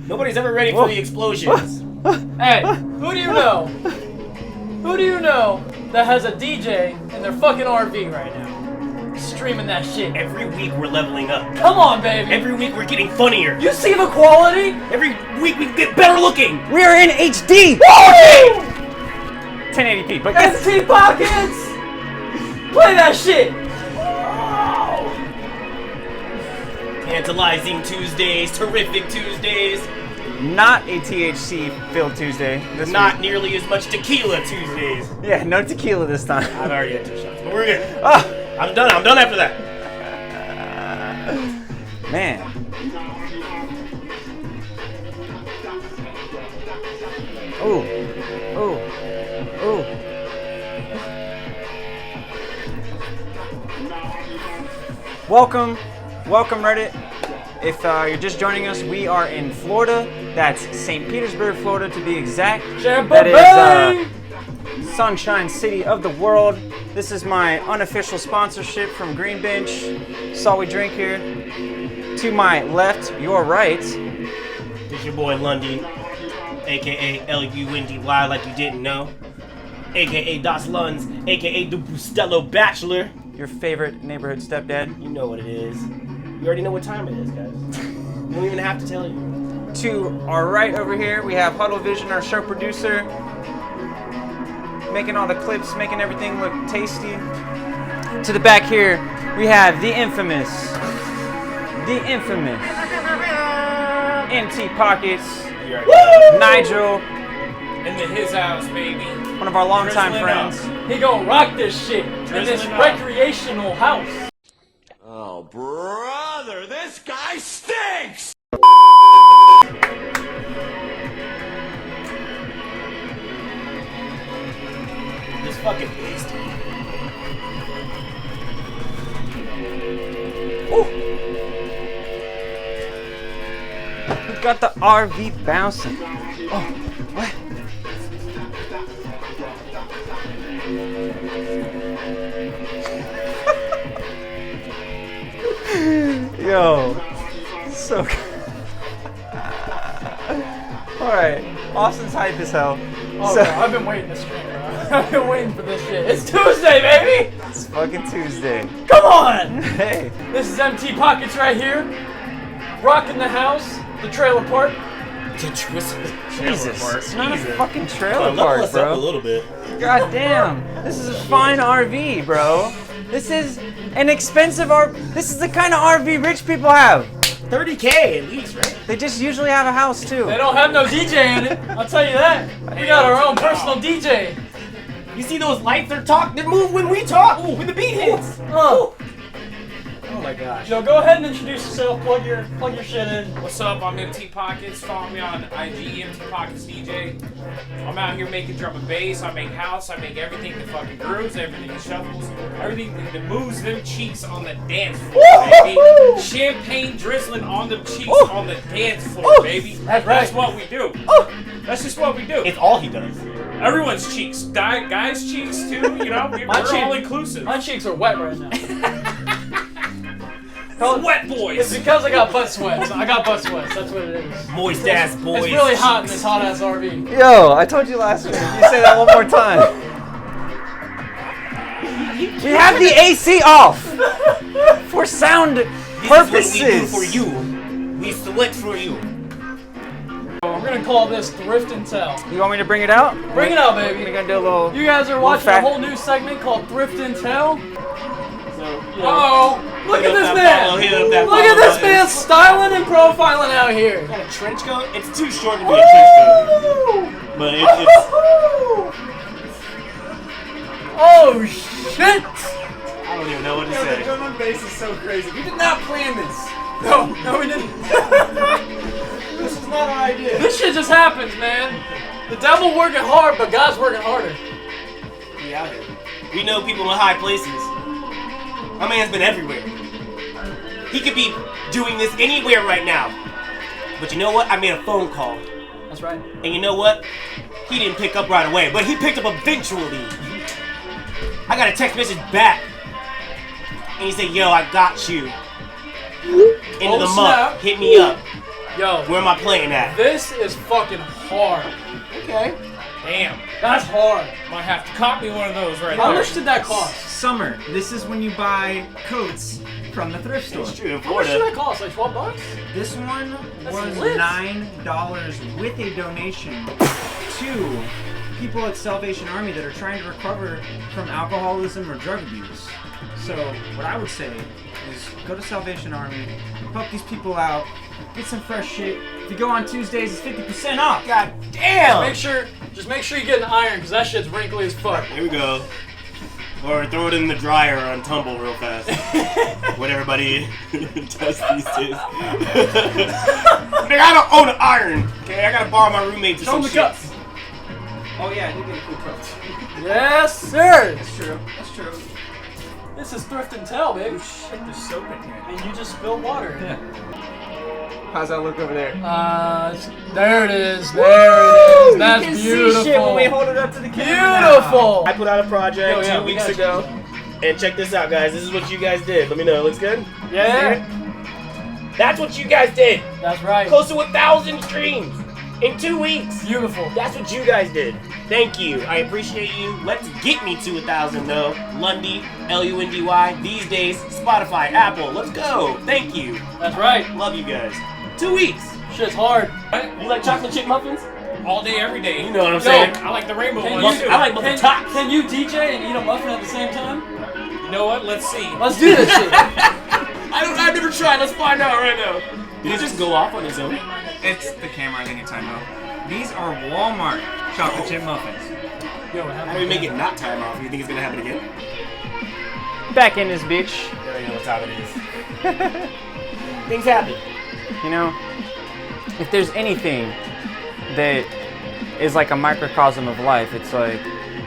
Nobody's ever ready for the explosions. Hey, who do you know? Who do you know that has a DJ in their fucking RV right now? Streaming that shit. Every week we're leveling up. Come on, baby. Every week we're getting funnier. You see the quality? Every week we get better looking. We're in HD. Woo! 1080p. But MTpockets! Play that shit! Tantalizing Tuesdays, terrific Tuesdays. not a THC-filled Tuesday. Not nearly as much tequila Tuesdays. Yeah, no tequila this time. I've already had 2 shots, but we're good. Oh. I'm done after that. Man. Ooh. Ooh. Ooh. Welcome Reddit. If you're just joining us, we are in Florida. That's St. Petersburg, Florida to be exact. Tampa That Bay! is Sunshine City of the world. This is my unofficial sponsorship from Green Bench. That's all we drink here. To my left, your right. It's your boy Lundy, aka Lundy, like you didn't know. Aka Das Lunds, aka the Bustello Bachelor. Your favorite neighborhood stepdad. You know what it is. You already know what time it is, guys. We don't even have to tell you. To our right over here, we have Huddle Vision, our show producer. Making all the clips, making everything look tasty. To the back here, we have the infamous MTpockets, Nigel. In his house, baby. One of our longtime Drizzling friends. He gonna rock this shit in this recreational house. Oh, brother, this guy stinks! This fucking beast. We got the RV bouncing. Oh, what? Yo, so good. Alright, Austin's hype as hell. Oh, So- bro, I've been waiting to stream, bro. I've been waiting for this shit. It's Tuesday, baby! It's fucking Tuesday. Come on! Hey, This is MTpockets right here. Rocking the house, the trailer park. Jesus. Park. It's not a Jesus. fucking Well, trailer level park, us up a bro. little bit. God damn. This is a fine RV, bro. This is an expensive RV. This is the kind of RV rich people have. $30K at least, right? They just usually have a house too. They don't have no DJ in it. I'll tell you that. We got our own personal DJ. You see those lights? They move when we talk. Ooh, when the beat hits. Oh my gosh. Yo, go ahead and introduce yourself. Plug your shit in. What's up? I'm MTpockets. Follow me on IG, MTpockets DJ. I'm out here making drum and bass. I make house. I make everything that fucking grooves, everything that shuffles, everything that moves them cheeks on the dance floor, baby. Champagne drizzling on them cheeks on the dance floor, baby. That's right. That's what we do. That's just what we do. It's all he does. Everyone's cheeks. Guys' cheeks, too. You know, we're all inclusive. My cheeks are wet right now. Wet It's boys. because I got butt sweats. I got butt sweats. That's what it is. Moist ass boys. It's really hot in this hot ass RV. Yo, I told you last week. You say that one more time. We have the AC off for sound purposes. This is what we do for you. We select for you. We're gonna call this Thrift and Tell. You want me to bring it out? Bring it out, We're baby. gonna do a little. You guys are little watching a fact- whole new segment called Thrift and Tell. Uh-oh. Look Hit at up this that man! follow, hit up that Look at follow this button. man styling and profiling out here. Got a trench coat? It's too short to be a trench coat. But it's Oh shit! I don't even know what to say. drum and bass is so crazy. We did not plan this. No, we didn't. This is not our idea. This shit just happens, man. The devil working hard, but God's working harder. We out here. We know people in high places. My man's been everywhere. He could be doing this anywhere right now. But you know what? I made a phone call. That's right. And you know what? He didn't pick up right away, but he picked up eventually. I got a text message back. And he said, yo, I got you. Into the muck. snap. Hit me up. Yo, Where am I playing at? this is fucking hard. Okay. Damn. That's hard. Might have to copy one of those right How there. much did that cost? Summer. This is when you buy coats from the thrift store. It's true in How much did Florida. that cost? Like $12? This one That's was lit. $9 with a donation to people at Salvation Army that are trying to recover from alcoholism or drug abuse. So what I would say is go to Salvation Army, help these people out, get some fresh shit. If you go on Tuesdays, it's 50% off. God damn. Just make sure you get an iron, because that shit's wrinkly as fuck. Here we go. Or throw it in the dryer on tumble real fast. What everybody does these days. Nigga, I don't own an iron. Okay, I gotta borrow my roommate to Show some them the shit. cups. Oh yeah, I did get a cool coat. Yes, sir. That's true. That's true. This is thrift and tell, baby. Shit, there's soap in here. And you just spilled water. Yeah. How's that look over there? There it is. There it is. That's you can beautiful. See shit when we hold it up to the camera. Beautiful. I put out a project Yo, yeah, 2 we weeks got ago. And check this out, guys. This is what you guys did. Let me know. It looks good? Yeah. That's what you guys did. That's right. Close to 1,000 streams in 2 weeks. Beautiful. That's what you guys did. Thank you. I appreciate you. Let's get me to 1,000 though. Lundy, Lundy. These days, Spotify, Apple. Let's go. Thank you. That's right. Love you guys. 2 weeks. Shit's hard. You like chocolate chip muffins? All day, every day. You know what I'm saying? I like the rainbow Can ones you- too. I like muffin tops. Can you DJ and eat a muffin at the same time? You know what? Let's see. Let's do this shit. I've never tried. Let's find out right now. Did it just go off on its own? It's the camera, I think it's time though. These are Walmart chocolate chip muffins. Yo, How do we make it not time off? You think it's gonna happen again? Back in this bitch. I don't know what time it is. Things happen. You know, if there's anything that is like a microcosm of life, it's like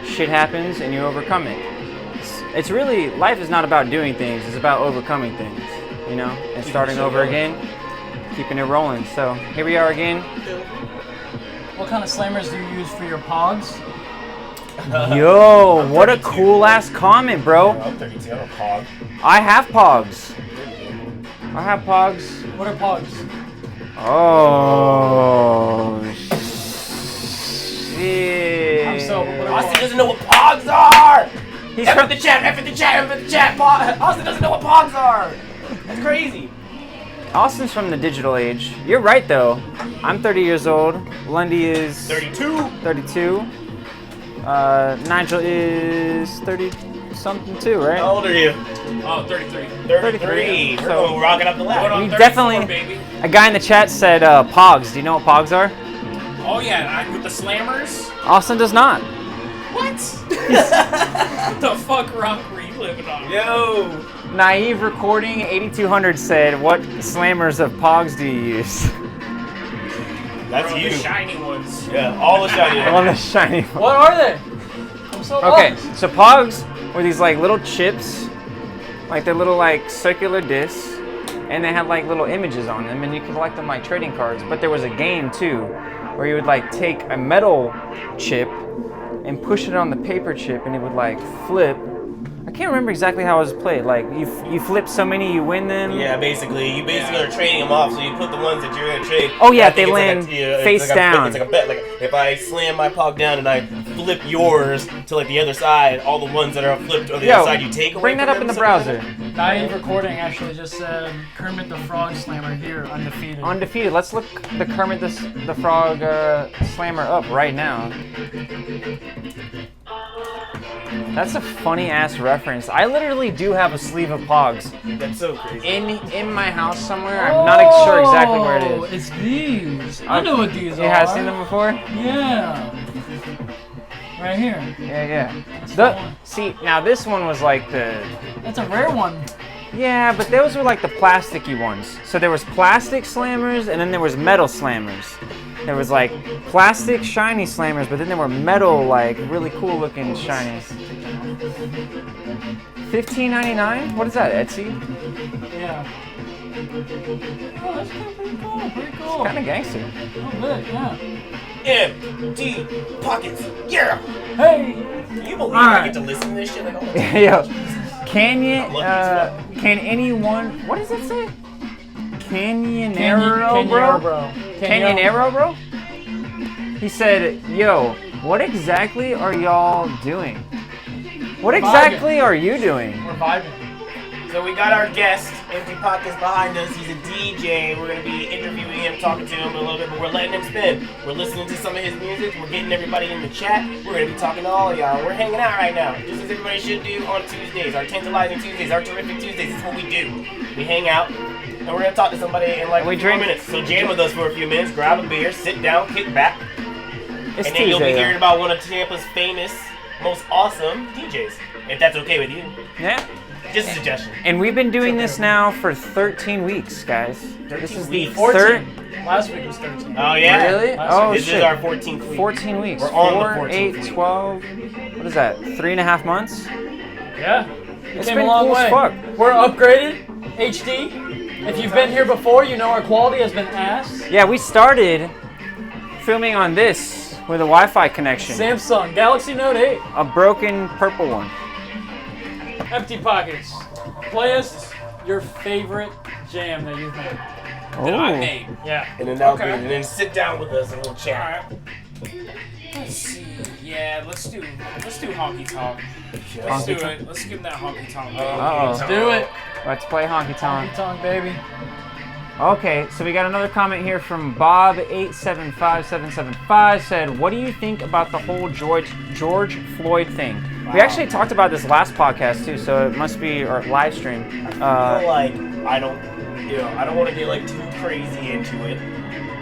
shit happens and you overcome it. It's really, life is not about doing things, it's about overcoming things, you know, and starting over again, keeping it rolling. So here we are again. What kind of slammers do you use for your pogs? Yo, what a cool ass comment, bro. I'm 32. I'm a hog. I have pogs. I have pogs. What are pogs? Oh, shit. I'm so. What are Austin pogs? doesn't know what pogs are! He's F from in the chat, F in the chat, F in the chat. Austin doesn't know what pogs are! That's crazy. Austin's from the digital age. You're right though. I'm 30 years old. Lundy is 32. 32. Nigel is 30 something too, right? How old are you? Oh, 33. 33. We're So- going rocking up the Going ladder. on We 34, definitely- baby. A guy in the chat said pogs. Do you know what pogs are? Oh yeah, with the slammers. Austin does not. What? What the fuck rock were you living on? Yo. Naive Recording 8200 said, "What slammers of pogs do you use?" That's Bro, you. the shiny ones. Yeah, all the shiny On the shiny one. What are they? I'm so Okay, lost. so pogs were these like little chips, like they're little like circular discs, and they had like little images on them, and you could collect them like trading cards. But there was a game too, where you would like take a metal chip and push it on the paper chip, and it would like flip. I can't remember exactly how it was played. Like you flip so many, you win them. Yeah, basically, you are trading them off, so you put the ones that you're gonna trade. Oh, yeah, I think they it's land it's face like down. It's like a bet. Like if I slam my pog down and I flip yours to like the other side, all the ones that are flipped on the Yo, other side you take away. bring that from up in them, the something like browser. Naive Recording actually just said Kermit the Frog Slammer here, undefeated. Undefeated. Let's look the Kermit the Frog Slammer up right now. That's a funny ass reference. I literally do have a sleeve of pogs that. That's so crazy. in my house somewhere. I'm not sure exactly where it Oh, is. it's these. I know what these are. You have seen them before? Yeah. Right here. Yeah. the one. See, now this one was like the. That's a rare one. Yeah, but those were like the plasticky ones. So there was plastic slammers and then there was metal slammers. There was like plastic shiny slammers, but then there were metal, like really cool looking shinies. $15.99? What is that, Etsy? Yeah. Oh, that's pretty cool. Pretty cool. Kind of gangster. Oh, good, yeah. MTpockets. Yeah. Hey. Can you believe I Alright. get to listen to this shit like all the time? Yo, can anyone, what does it say? Canyonero, bro. Canyonero, bro. He said, "Yo, what exactly are y'all doing? What exactly are you doing?" We're vibing. So we got our guest, MTpockets, behind us. He's a DJ. We're going to be interviewing him, talking to him a little bit, but we're letting him spin. We're listening to some of his music. We're getting everybody in the chat. We're going to be talking to all of y'all. We're hanging out right now, just as everybody should do on Tuesdays. Our tantalizing Tuesdays, our terrific Tuesdays. This is what we do. We hang out, and we're going to talk to somebody in like a few more minutes. So jam with us for a few minutes, grab a beer, sit down, kick back. It's and then you'll be hearing about one of Tampa's famous, most awesome DJs, if that's okay with you. Yeah. Just a suggestion. And we've been doing this now for 13 weeks, guys. 13 This is weeks. the 14. third. Last week was 13. Oh, yeah? Really? Last Oh, This shit. is our 14th week. 14 weeks. We're on 4, the 14th 8, week. 12. What is that? 3.5 months? Yeah. It's Came been a long cool way. as fuck. We're upgraded. HD. If you've been here before, you know our quality has been ass. Yeah, we started filming on this with a Wi-Fi connection. Samsung Galaxy Note 8. A broken purple one. MTpockets. Play us your favorite jam that you've made. That I Oh. made. Yeah. And then that'll Okay. be, and then sit down with us and we'll chat. Alright. Let's see. Yeah, let's do honky tonk. Let's do it. Let's give him that honky tonk. Uh-oh. Do it. Let's play honky tonk. Honky tonk, baby. Okay, so we got another comment here from Bob875775 said, "What do you think about the whole George Floyd thing?" Wow. We actually talked about this last podcast too, so it must be our live stream. I feel like I don't want to get like too crazy into it.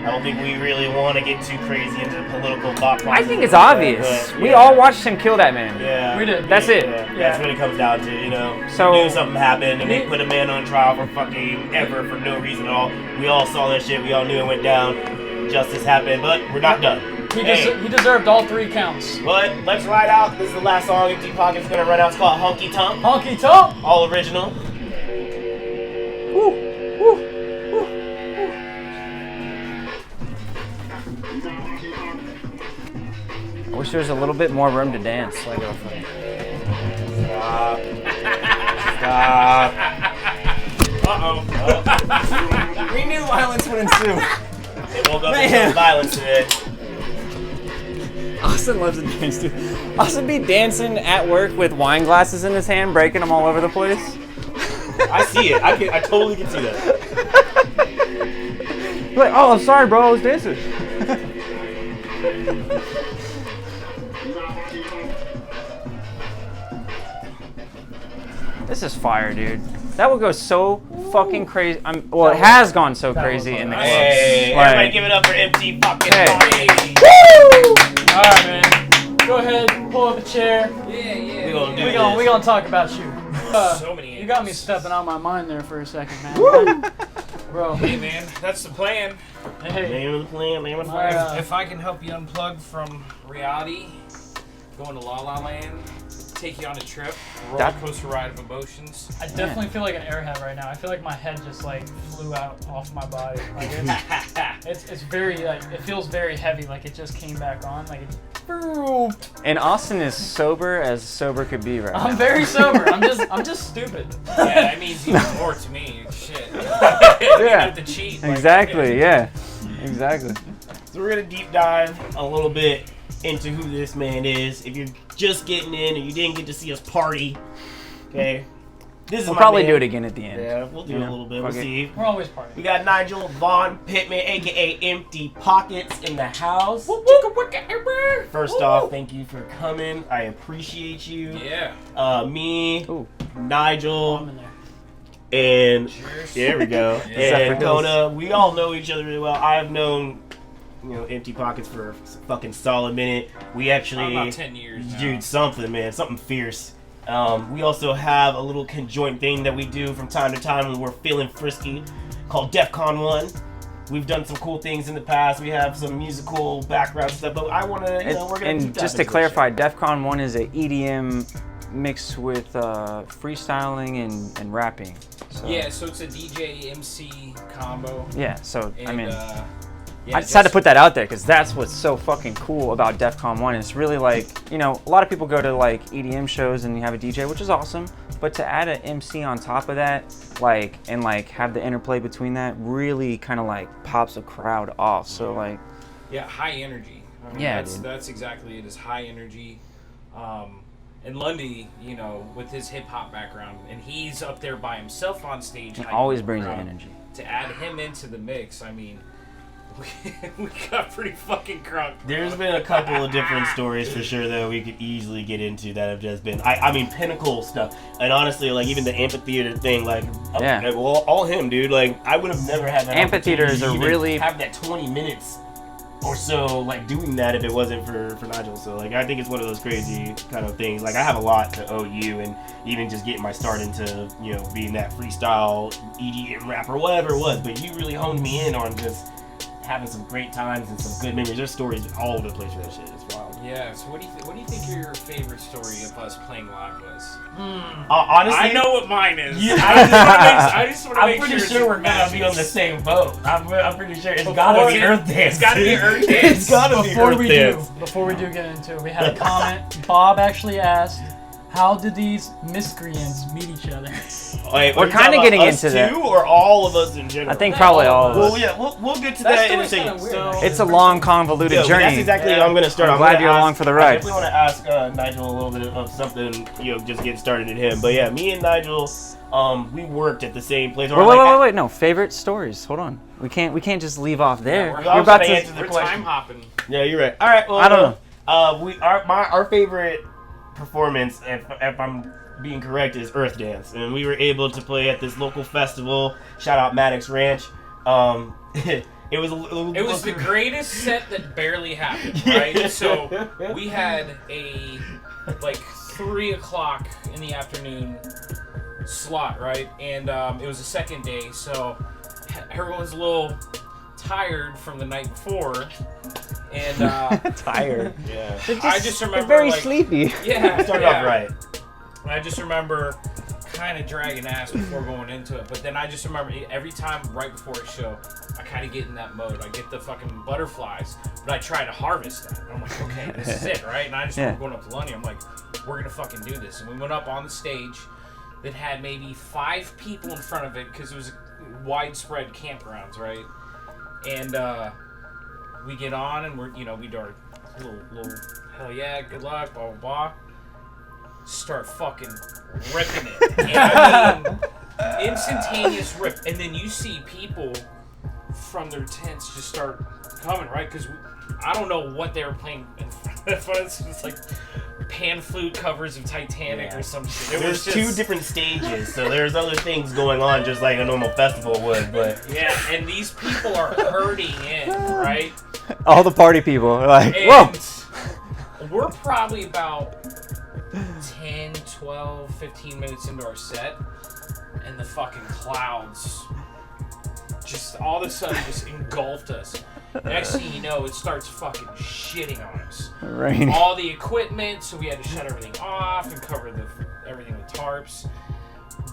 I don't think we really want to get too crazy into the political thought process. I think it's obvious. But, We yeah. all watched him kill that man. Yeah. We did. That's it. Yeah. Yeah. That's what it comes down to, you know. So- We knew something happened and they put a man on trial for fucking ever for no reason at all. We all saw that shit. We all knew it went down. Justice happened, but we're not done. He deserved all 3 counts. But let's ride out. This is the last song MTpockets is gonna run out. It's called Honky Tonk. Honky tonk. All original. I wish there was a little bit more room to dance. Like Stop. Stop. Uh-oh. We knew violence would ensue. They woke up to some violence today. Austin loves to dance too. Austin be dancing at work with wine glasses in his hand, breaking them all over the place. I see it. I totally can see that. Like, oh, I'm sorry, bro. I was dancing. This is fire, dude. That would go so fucking crazy. Well, it has gone so crazy in the clubs. Hey, Like- everybody give it up for MTpockets. Hey. All right, man. Go ahead, pull up a chair. Yeah. We gonna do We this. gonna talk about you. So many You got me stepping on my mind there for a second, man. Bro. Hey, man, that's the plan. Hey. Name of the plan, name of the My, plan. If I can help you unplug from reality, going to La La Land, take you on a trip, roller coaster ride of emotions. I definitely feel like an airhead right now. I feel like my head just like flew out off my body. Like it's very like it feels very heavy. Like it just came back on. Like it's. And Austin is sober as sober could be right I'm now. very sober. I'm just stupid. Yeah, that means even more to me. Shit. Yeah. With the cheat. like, Exactly, yeah. Exactly. So we're gonna deep dive a little bit into who this man is. If you're just getting in and you didn't get to see us party, okay, this is We'll my probably man. do it again at the end. Yeah, we'll do You it know, a little bit. We'll fuck it. see. We're always We partying. got Nigel Vaughn Pittman, aka MTpockets, in the house. First off, thank you for coming. I appreciate you. Yeah. Me, Ooh. Nigel, I'm in there. and Cheers. there we go. Except And for Hills. Kona, we all know each other really well. I've known, MTpockets for a fucking solid minute. We actually, About 10 years now. dude, something fierce. We also have a little conjoint thing that we do from time to time when we're feeling frisky, called DEFCON 1. We've done some cool things in the past. We have some musical background stuff, but I want to, we're gonna And deep dive just to into this clarify, DEFCON 1 is a EDM mixed with freestyling and rapping. So, Yeah, so it's a DJ MC combo. Yeah, so, And, I mean, yeah, I decided to put that out there because that's what's so fucking cool about DEFCON 1. It's really like, a lot of people go to like EDM shows and you have a DJ, which is awesome. But to add an MC on top of that, like, and like have the interplay between that, really kind of like pops a crowd off. So like, yeah, high energy. I mean, Yeah, that's exactly it. Is high energy. And Lundy, you know, with his hip hop background, and he's up there by himself on stage. it hyping always the brings the crowd. energy. To add him into the mix, I mean, we got pretty fucking crunk. There's been a couple of different stories for sure that we could easily get into that have just been, I mean, pinnacle stuff. And honestly, like even the amphitheater thing, like, Yeah. well, all him, dude. Like, I would have never had that. Amphitheaters opportunity to are even really- have that 20 minutes or so, like doing that if it wasn't for Nigel. So like, I think it's one of those crazy kind of things. Like, I have a lot to owe you, and even just getting my start into, you know, being that freestyle EDM rapper, whatever it was. But you really honed me in on just having some great times and some good memories. There's stories all over the place for that shit. It's wild. Yeah. So what do you think your favorite story of us playing live was? Honestly, I know what mine is. Yeah, I just want to I'm make pretty sure sure we're gonna be on the same boat. I'm pretty sure it's gotta be Earth Dance. It's gotta be Earth Dance. It's gotta be Before Earth we Dance. before we do get into it, we had a comment. Bob actually asked, "How did these miscreants meet each other?" Wait, We're are you kinda talking getting about us into that. two or all of us in general? I think probably all of Well, us. yeah, we'll get to That that in a story's second. kinda weird, So, actually. It's a long, convoluted yeah, but journey. that's exactly how I'm gonna start. I'm I'm glad gonna you're ask- along for the I ride. definitely want to ask Nigel a little bit of something, you know, just get started at him. But yeah, me and Nigel, we worked at the same place. Or Wait, no, favorite stories. Hold on. We can't just leave off there. we're We're about gonna to. answer the We're question. time hopping. Yeah, you're right. All right, well, I don't know. Our favorite performance, if I'm being correct, is Earth Dance, and we were able to play at this local festival. Shout out Maddox Ranch. It was The greatest set that barely happened, right? So we had a like 3 o'clock in the afternoon slot, right? And it was the second day, so everyone's a little tired from the night before, and Tired. Yeah. I just remember They're very like, sleepy. Yeah, Started yeah. off right. I just remember kind of dragging ass before going into it, but then I just remember every time right before a show, I kind of get in that mode. I get the fucking butterflies, but I try to harvest that. And I'm like, okay, this is it, right? And I just remember going up to Lundy. I'm like, we're gonna fucking do this. And we went up on the stage that had maybe 5 people in front of it because it was widespread campgrounds, right? And we get on and we do our little hell yeah, good luck, blah blah blah. Start fucking ripping it. And I mean, instantaneous rip. And then you see people from their tents just start coming, right? Because I don't know what they were playing in front of us. It's like pan flute covers of Titanic or some shit. It There's was two just, different stages, so there's other things going on, just like a normal festival would. But yeah, and these people are herding in, right? All the party people are like, And whoa. we're probably about 10, 12, 15 minutes into our set, and the fucking clouds just all of a sudden just engulfed us. Next thing you know, it starts fucking shitting on us. Rain. All the equipment, so we had to shut everything off and cover everything with tarps.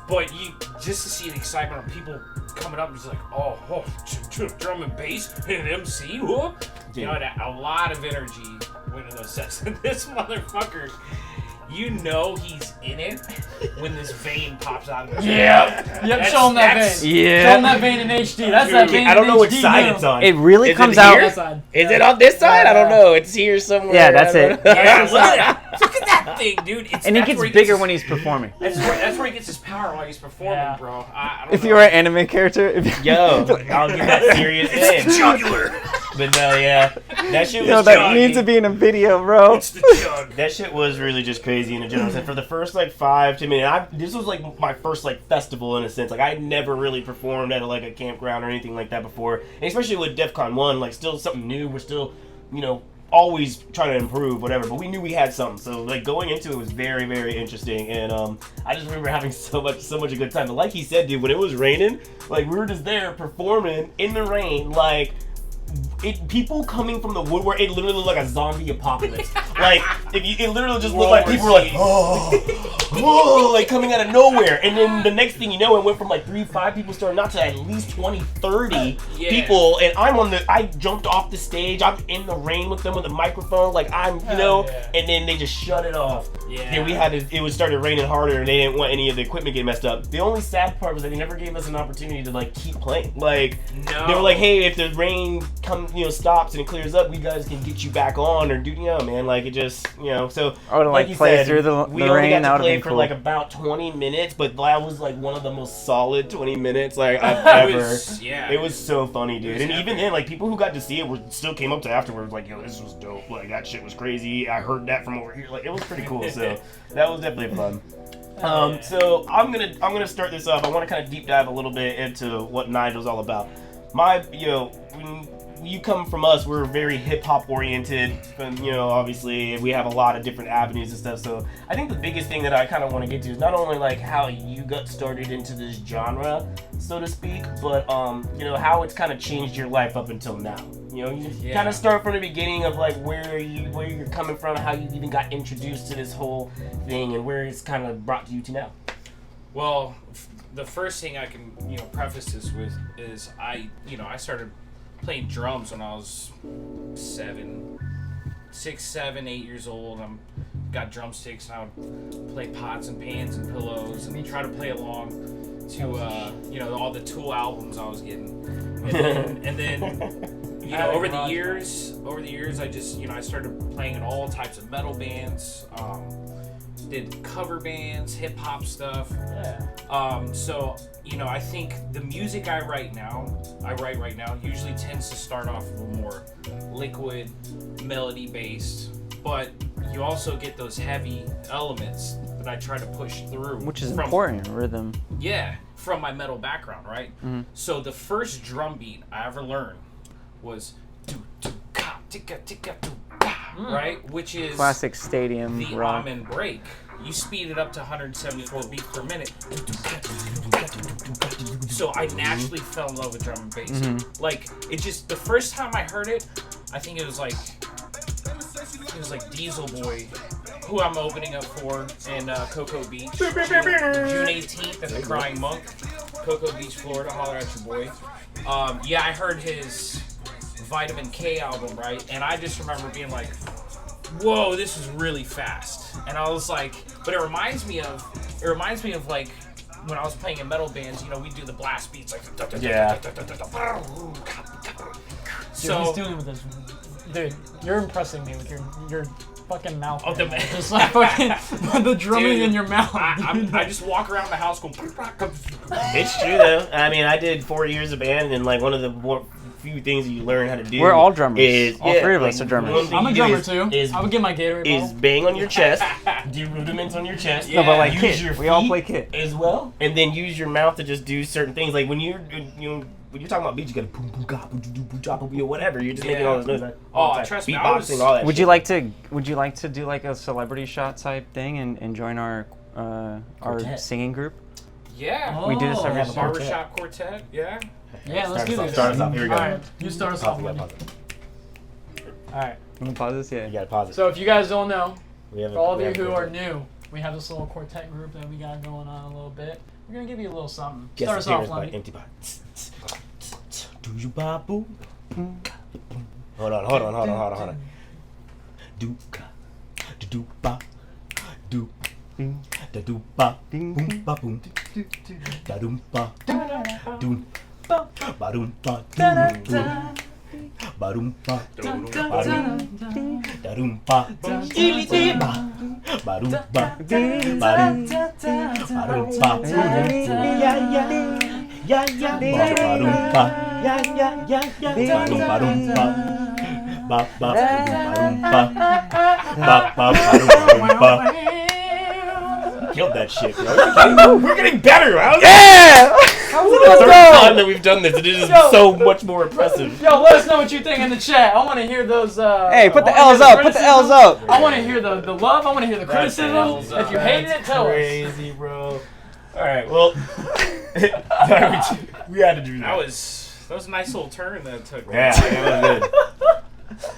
But you just to see the excitement of people coming up and just like, oh, drum and bass and an MC, whoop. You know, a lot of energy went in those sets. And this motherfucker, you know he's in it when this vein pops out of his Yep, show him that that's- vein. Yeah. Show him that vein in HD. That's that vein I don't in know which HD side now. it's on. It really Is it comes here? out. That side. Is it on this side? I don't know. It's here somewhere. Yeah, that's it. Yeah, look at that. Look at that thing, dude. And he gets bigger when he's performing. That's where he gets his power while he's performing, Yeah. bro. I don't If know. you were an anime character, Yo, I'll give that serious name. jugular. But no, yeah, that shit was yo, that chunky. needs to be in a video, bro. It's the jug. That shit was really just crazy in general. And for the first like 5 to minutes, this was like my first like festival in a sense. Like I had never really performed at like a campground or anything like that before, and especially with DEF CON 1, like still something new. We're still, always trying to improve, whatever. But we knew we had something, so like going into it was very, very interesting. And I just remember having so much a good time. But like he said, dude, when it was raining, like we were just there performing in the rain, like. people coming from the woodwork, it literally looked like a zombie apocalypse. Like, it literally just looked like people were like, oh, like coming out of nowhere. And then the next thing you know, it went from like 3-5 people starting out to at least 20-30 people. And I jumped off the stage. I'm in the rain with them with a microphone, like and then they just shut it off. Yeah. Then it started raining harder, and they didn't want any of the equipment getting messed up. The only sad part was that they never gave us an opportunity to like keep playing. Like, they were like, hey, if the rain stops and it clears up, we guys can get you back on, or man, like it just, so I would like play through the we rain. only got to That would play be for cool. like about 20 minutes, but that was like one of the most solid 20 minutes like I've ever. It was so funny, dude. And even then, like people who got to see it still came up to afterwards, like, yo, this was dope. Like that shit was crazy. I heard that from over here. Like it was pretty cool. So that was definitely fun. So I'm gonna start this off. I want to kind of deep dive a little bit into what Nigel's all about. When you come from us, we're very hip hop oriented, and obviously we have a lot of different avenues and stuff. So I think the biggest thing that I kind of want to get to is not only like how you got started into this genre, so to speak, but how it's kind of changed your life up until now. You kind of start from the beginning of like where you're coming from, how you even got introduced to this whole thing, and where it's kind of brought you to now. Well, the first thing I can preface this with is I started playing drums when I was 6, 7, 8 years old. Got drumsticks, and I would play pots and pans and pillows and try to play along to all the Tool albums I was getting. And then over the years I just I started playing in all types of metal bands. Did cover bands, hip hop stuff. So I think the music I write right now usually tends to start off a little more liquid, melody based, but you also get those heavy elements that I try to push through, which is important, rhythm. Yeah, from my metal background, right? Mm-hmm. So the first drum beat I ever learned was right, which is classic stadium the rock. Amen break. You speed it up to 174 beats per minute. So I naturally fell in love with drum and bass. Mm-hmm. Like, it just, the first time I heard it, I think it was like Diesel Boy, who I'm opening up for in Cocoa Beach, June 18th at the Crying Monk, Cocoa Beach, Florida. Holler at your boy. I heard his Vitamin K album, right? And I just remember being like, whoa, this is really fast. And I was like, but it reminds me of like when I was playing in metal bands, we do the blast beats like So he's doing it with his, dude, you're impressing me with your fucking mouth. Oh, the just like fucking the drumming in your mouth. I just walk around the house going. It's true though. I mean, I did 4 years of band, and like one of the few things that you learn how to do. We're all drummers. Is, all three of us are drummers. I'm a drummer too. I would get my Gatorade bottle. Is bang on your chest, do rudiments on your chest. No, but like use kit. Your feet we all play kit as well, and then use your mouth to just do certain things. Like when you're talking about beats, you gotta boom boom ga boom boom boom ga boom whatever. You're just making all those noises. Trust me, beatboxing, all that. Would you like to do like a celebrity shot type thing and join our singing group? Yeah. We do this every barbershop quartet. Yeah. Yeah, let's do this. Start us off. Here we go. Alright, you start us off. Alright. You can pause this? Yeah. You gotta pause it. So if you guys don't know, for all of you who are new, new, we have this little quartet group that we got going on a little bit. We're gonna give you a little something. Start us off, by MTpockets. Do you babu? Hold on. Do ka do ba do da do ba boom ba boom da dum ba do ba dum ba ba dum ba da dum ba ili di ba ba dum ba ba dum ba ya ba dum ba ya ba dum ba ba ba ba. Killed that shit, bro. We're getting better. Yeah. The third time that we've done this, it is so much more impressive. Yo, let us know what you think in the chat. I want to hear those. Hey, put the L's up. Put the L's up. I want to hear the love. I want to hear the criticism. If you hated it, tell us. Crazy, bro. All right, well, we had to do that. That was a nice little turn that took. Yeah, it was good.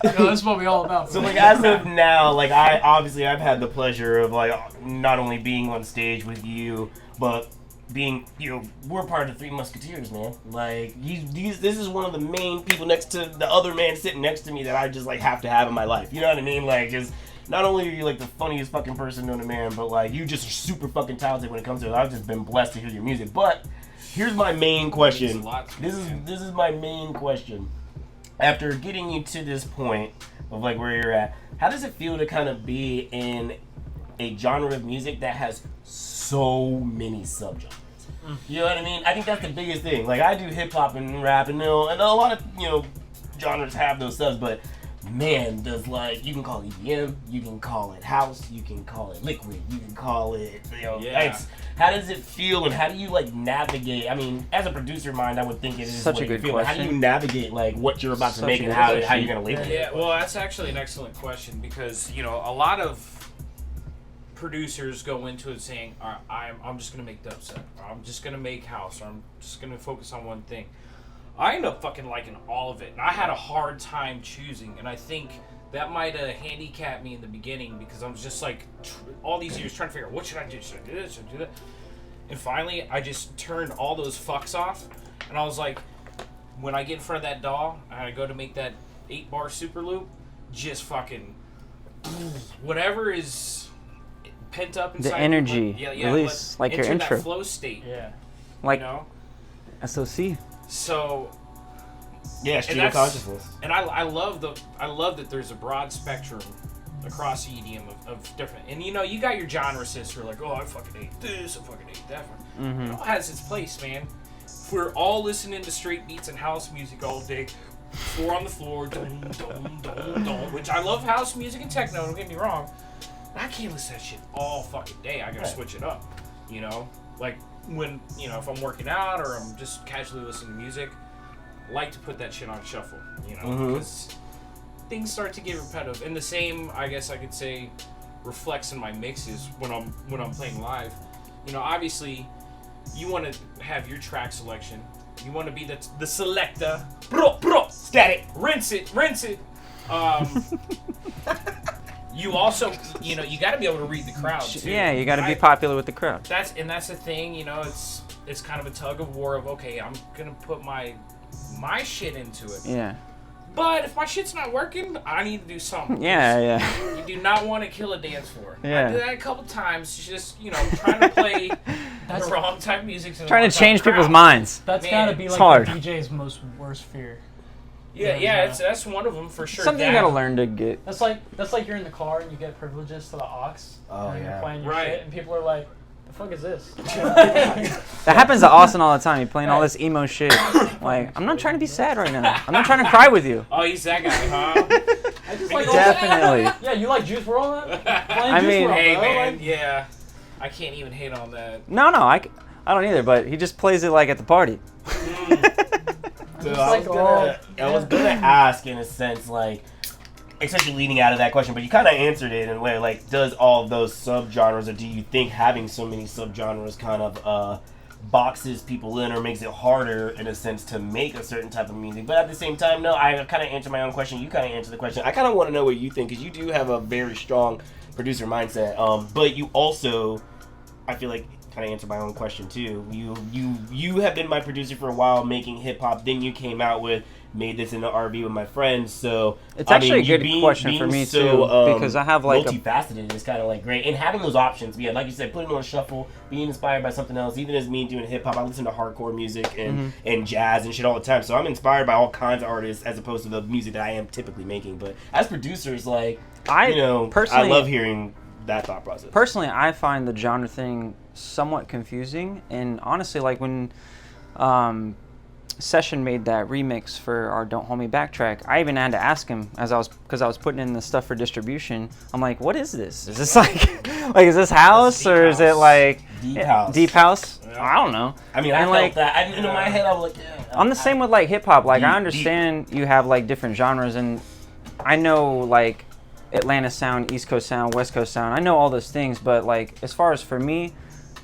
No, that's what we all about. So like as of now, like I've had the pleasure of like not only being on stage with you, but being, you know, we're part of the Three Musketeers, man. Like this is one of the main people next to the other man sitting next to me that I just like have to have in my life. You know what I mean? Like just not only are you like the funniest fucking person known to man, but like you just are super fucking talented when it comes to it. I've just been blessed to hear your music. But here's my main question. This is my main question. After getting you to this point of like where you're at, how does it feel to kind of be in a genre of music that has so many subgenres? You know what I mean? I think that's the biggest thing. Like I do hip hop and rap and a lot of, you know, genres have those subs, but man, does like, you can call it EDM, you can call it house, you can call it liquid, you can call it, you know, how does it feel and how do you like navigate? I mean, as a producer of mine, I would think it is such a good question. How do you navigate like what you're about to make and how you're gonna label it? Yeah, well, that's actually an excellent question because, you know, a lot of producers go into it saying, I'm just gonna make dubstep, or I'm just gonna make house, or I'm just gonna focus on one thing. I end up fucking liking all of it, and I had a hard time choosing, and I think that might have handicapped me in the beginning because I was just like, all these years trying to figure out, what should I do? Should I do this? Should I do that? And finally, I just turned all those fucks off, and I was like, when I get in front of that DAW, and I go to make that 8-bar super loop, just fucking, whatever is pent up inside. The energy, release, like your intro. That flow state. Yeah. Like, you know? SOC. So yeah, stream of consciousness. And I love that there's a broad spectrum across the EDM of different, and you know, you got your genre sis who are like, oh, I fucking hate this, I fucking hate that one. Mm-hmm. It all has its place, man. If we're all listening to straight beats and house music all day, 4 on the floor, dum, dum, dum, dum, which I love house music and techno, don't get me wrong, but I can't listen to that shit all fucking day. I gotta switch it up, you know? Like, when, you know, if I'm working out or I'm just casually listening to music, I like to put that shit on shuffle, you know, because things start to get repetitive. And the same, I guess I could say, reflects in my mixes when I'm playing live. You know, obviously, you want to have your track selection. You want to be the selector. Bro, static. Rinse it. You also, you know, you got to be able to read the crowd too. Yeah, you got to be popular with the crowd. That's the thing, you know, it's kind of a tug of war of, okay, I'm gonna put my shit into it. Yeah. But if my shit's not working, I need to do something. Yeah. You do not want to kill a dance floor. Yeah. I did that a couple times, just, you know, trying to play the wrong type of music. Trying to change people's minds. That's got to be like hard. the DJ's worst fear. Yeah, that's one of them for sure. Something you gotta learn to get. That's like you're in the car and you get privileges to the aux. Oh, and yeah. you're playing your Right. shit and people are like, the fuck is this? That happens to Austin all the time. You're playing all this emo shit. Like, I'm not trying to be sad right now. I'm not trying to cry with you. Oh, he's that guy, huh? I just like Definitely. Yeah, you like Juice WRLD? I mean, Hey, bro, man, like- yeah. I can't even hate on that. No, I don't either. But he just plays it like at the party. So Just I like, was gonna ask in a sense, like, especially leading out of that question, but you kind of answered it in a way, like, does all of those subgenres, or do you think having so many subgenres kind of boxes people in or makes it harder in a sense to make a certain type of music? But at the same time, no, I kind of answered my own question. You kind of answered the question. I kind of want to know what you think, because you do have a very strong producer mindset, but you also, I feel like, kind of answer my own question too. You have been my producer for a while, making hip hop. Then you came out with made this in the RV with my friends. So It's actually a good question for me too, because I have like multifaceted is kind of like great, and having those options. Yeah, like you said, putting on shuffle, being inspired by something else. Even as me doing hip hop, I listen to hardcore music and jazz and shit all the time. So I'm inspired by all kinds of artists as opposed to the music that I am typically making. But as producers, like I love hearing that thought process. Personally, I find the genre thing somewhat confusing, and honestly, like when Session made that remix for our Don't Hold Me Back track, I even had to ask him because I was putting in the stuff for distribution. I'm like, what is this? Is this like is this house or is it like deep house? Deep house? Yeah. I don't know. I mean, I felt like that. In my head, I was like, yeah. I'm the same with like hip hop. Like Deep, I understand you have like different genres, and I know like Atlanta sound, East Coast sound, West Coast sound. I know all those things, but like as far as for me,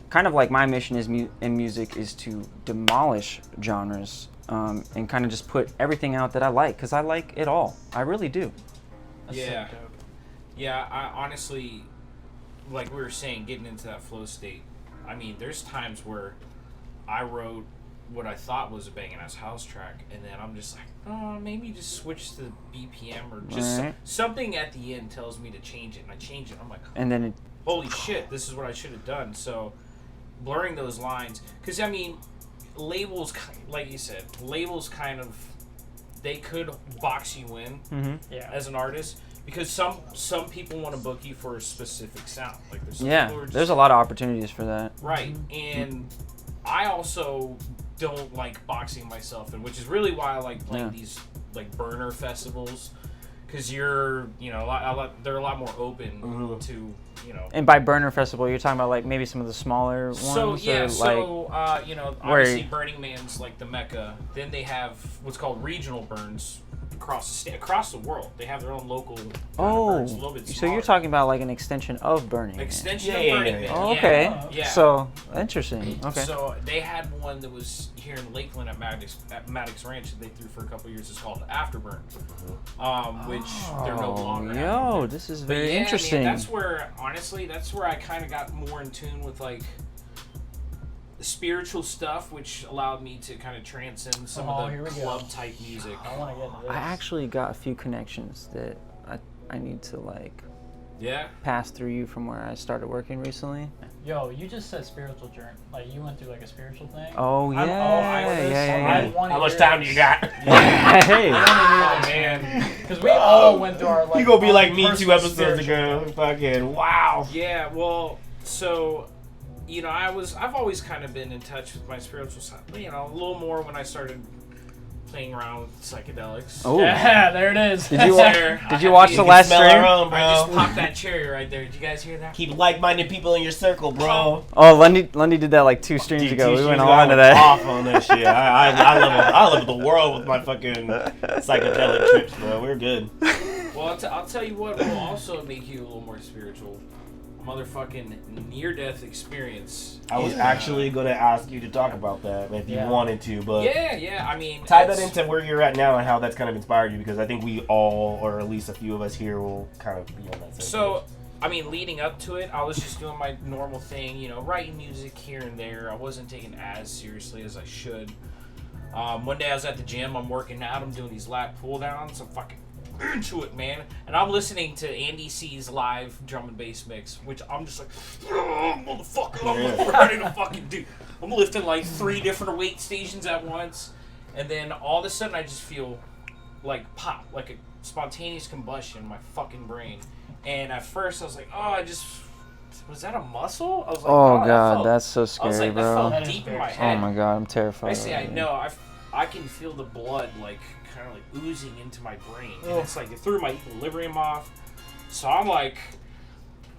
kind of like my mission is in music is to demolish genres and kind of just put everything out that I like, because I like it all. I really do. That's Yeah. so dope. Yeah, I honestly, like we were saying, getting into that flow state. I mean, there's times where I wrote what I thought was a banging ass house track, and then I'm just like, oh, maybe just switch the BPM or just Right. something at the end tells me to change it, and I change it. I'm like, And then it, holy shit, this is what I should have done. So blurring those lines, because I mean, labels, like you said, labels kind of, they could box you in Yeah. as an artist, because some people want to book you for a specific sound. Like there's some yeah, people who are just, there's a lot of opportunities for that. right, and I also don't like boxing myself in, which is really why I like playing these like burner festivals, because you're, you know, they're a lot more open to, you know. And by burner festival, you're talking about like maybe some of the smaller ones. So yeah, or, so you know, where- obviously Burning Man's like the mecca. Then they have what's called regional burns across the world. They have their own local kind of burns, a little bit so smaller. you're talking about like an extension of Burning Man. Extension Yeah, of yeah, Burning yeah, Man. yeah. Oh, Yeah. okay. Yeah. So interesting. Okay. So they had one that was here in Lakeland at Maddox Ranch that they threw for a couple of years. It's called Afterburn, which they're no longer. Yo, this is But very yeah, interesting. Man, that's where honestly, that's where I kind of got more in tune with like the spiritual stuff, which allowed me to kind of transcend some of here the we go. club type music. I want to get into this. I actually got a few connections that I need to like Yeah. pass through you from where I started working recently. Yo, you just said spiritual journey. Like you went through like a spiritual thing. Oh yeah, I wanna How much hear time do this. you got? Hey. Oh man. Because we all went through our like. You gonna be like me personal 2 episodes spiritual- ago. Fucking wow. Yeah. Well, so you know, I've always kind of been in touch with my spiritual side. You know, a little more when I started playing around with psychedelics. Oh. Yeah, there it is. Did you There, did you watch You the can last smell our stream? own, I just bro. popped that cherry right there. Did you guys hear that? Keep like-minded people in your circle, bro. Oh, Lundy did that like 2 streams ago. We went all into that. Off on that shit. I live the world with my fucking psychedelic trips, bro. We're good. Well, I'll tell you what will also make you a little more spiritual. Motherfucking near-death experience. I was actually gonna ask you to talk about that if you Yeah. wanted to, but Yeah. I mean, tie that it's- into where you're at now and how that's kind of inspired you, because I think we all, or at least a few of us here, will kind of be on that same So, page. I mean, leading up to it, I was just doing my normal thing, you know, writing music here and there. I wasn't taking it as seriously as I should. One day I was at the gym, I'm working out, I'm doing these lat pull downs, I'm fucking into it, man. And I'm listening to Andy C's live drum and bass mix, which I'm just like, oh, motherfucker, I'm ready to fucking do. I'm lifting like 3 different weight stations at once. And then all of a sudden I just feel like pop, like a spontaneous combustion in my fucking brain. And at first I was like, oh, was that a muscle? I was like, Oh that god, felt- that's so I was scary, like, that bro. felt That is deep in very my scary. head. Oh my god, I'm terrified. Basically, I know I can feel the blood like kind of like oozing into my brain, and it's like it threw my equilibrium off. So I'm like,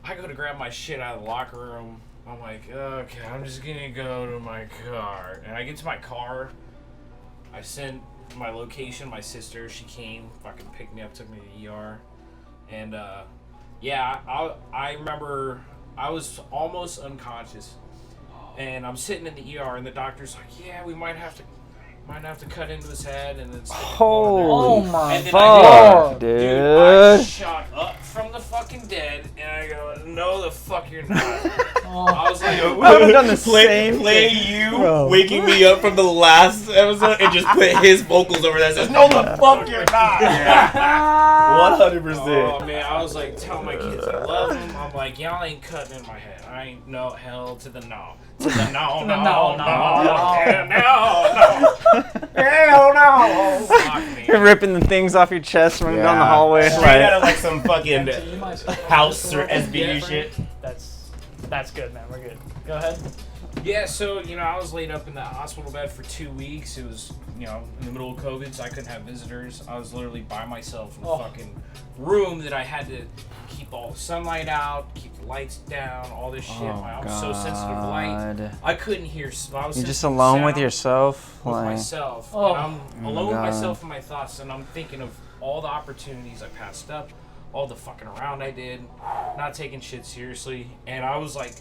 I go to grab my shit out of the locker room. I'm like, okay, I'm just gonna go to my car, and I get to my car. I sent my location. My sister, she came, fucking picked me up, took me to the ER, and yeah, I remember I was almost unconscious. And I'm sitting in the ER, and the doctor's like, "Yeah, we might have to cut into his head, and then stick a bone in there." Oh my And then fuck, dude, I dude. shot up from the fucking dead, and I go, "No, the fuck you're not." I was like, I would have done the same play thing. you Bro. waking me up from the last episode and just put his vocals over that says, "No, the fuck you're not." 100%. "Oh man," I was like, telling my kids I love them. I'm like, "Y'all ain't cutting in my head. I ain't no hell to the no, to the no, no, hell no." Fuck me. You're ripping the things off your chest running down the Yeah. hallway. Straight out of like some fucking You might- house or SBU shit. That's good, man. We're good. Go ahead. Yeah, so, you know, I was laid up in that hospital bed for 2 weeks. It was, you know, in the middle of COVID, so I couldn't have visitors. I was literally by myself in a fucking room that I had to keep all the sunlight out, keep the lights down, all this shit. I'm so sensitive to light. God. I couldn't hear. I was You're sensitive just to alone with sound, yourself. with Like, myself. Oh. And I'm my alone with God. myself and my thoughts, and I'm thinking of all the opportunities I passed up, all the fucking around I did, not taking shit seriously. And I was like,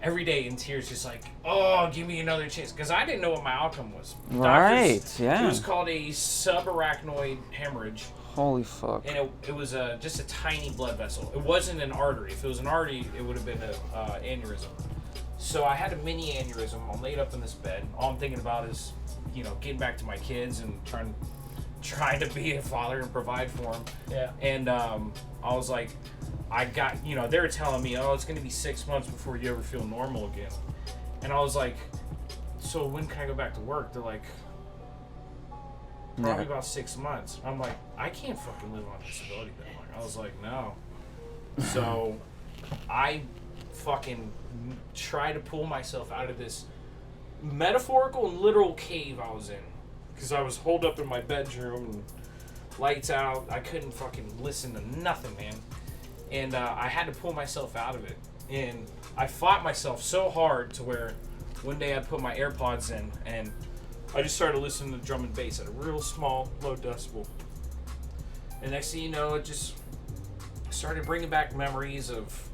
every day in tears, just like, oh, give me another chance, because I didn't know what my outcome was. Right, yeah. It was called a subarachnoid hemorrhage. Holy fuck. And it was just a tiny blood vessel. It wasn't an artery. If it was an artery, it would have been an aneurysm. So I had a mini aneurysm. I'm laid up in this bed. All I'm thinking about is, getting back to my kids and trying to be a father and provide for them. Yeah. And I was like, they were telling me, oh, it's going to be 6 months before you ever feel normal again. And I was like, so when can I go back to work? They're like, probably about 6 months. I'm like, I can't fucking live on disability that long. I was like, no. So I fucking try to pull myself out of this metaphorical and literal cave I was in, because I was holed up in my bedroom and lights out. I couldn't fucking listen to nothing, man. And I had to pull myself out of it. And I fought myself so hard to where one day I put my AirPods in and I just started listening to drum and bass at a real small, low decibel. And next thing you know, it just started bringing back memories of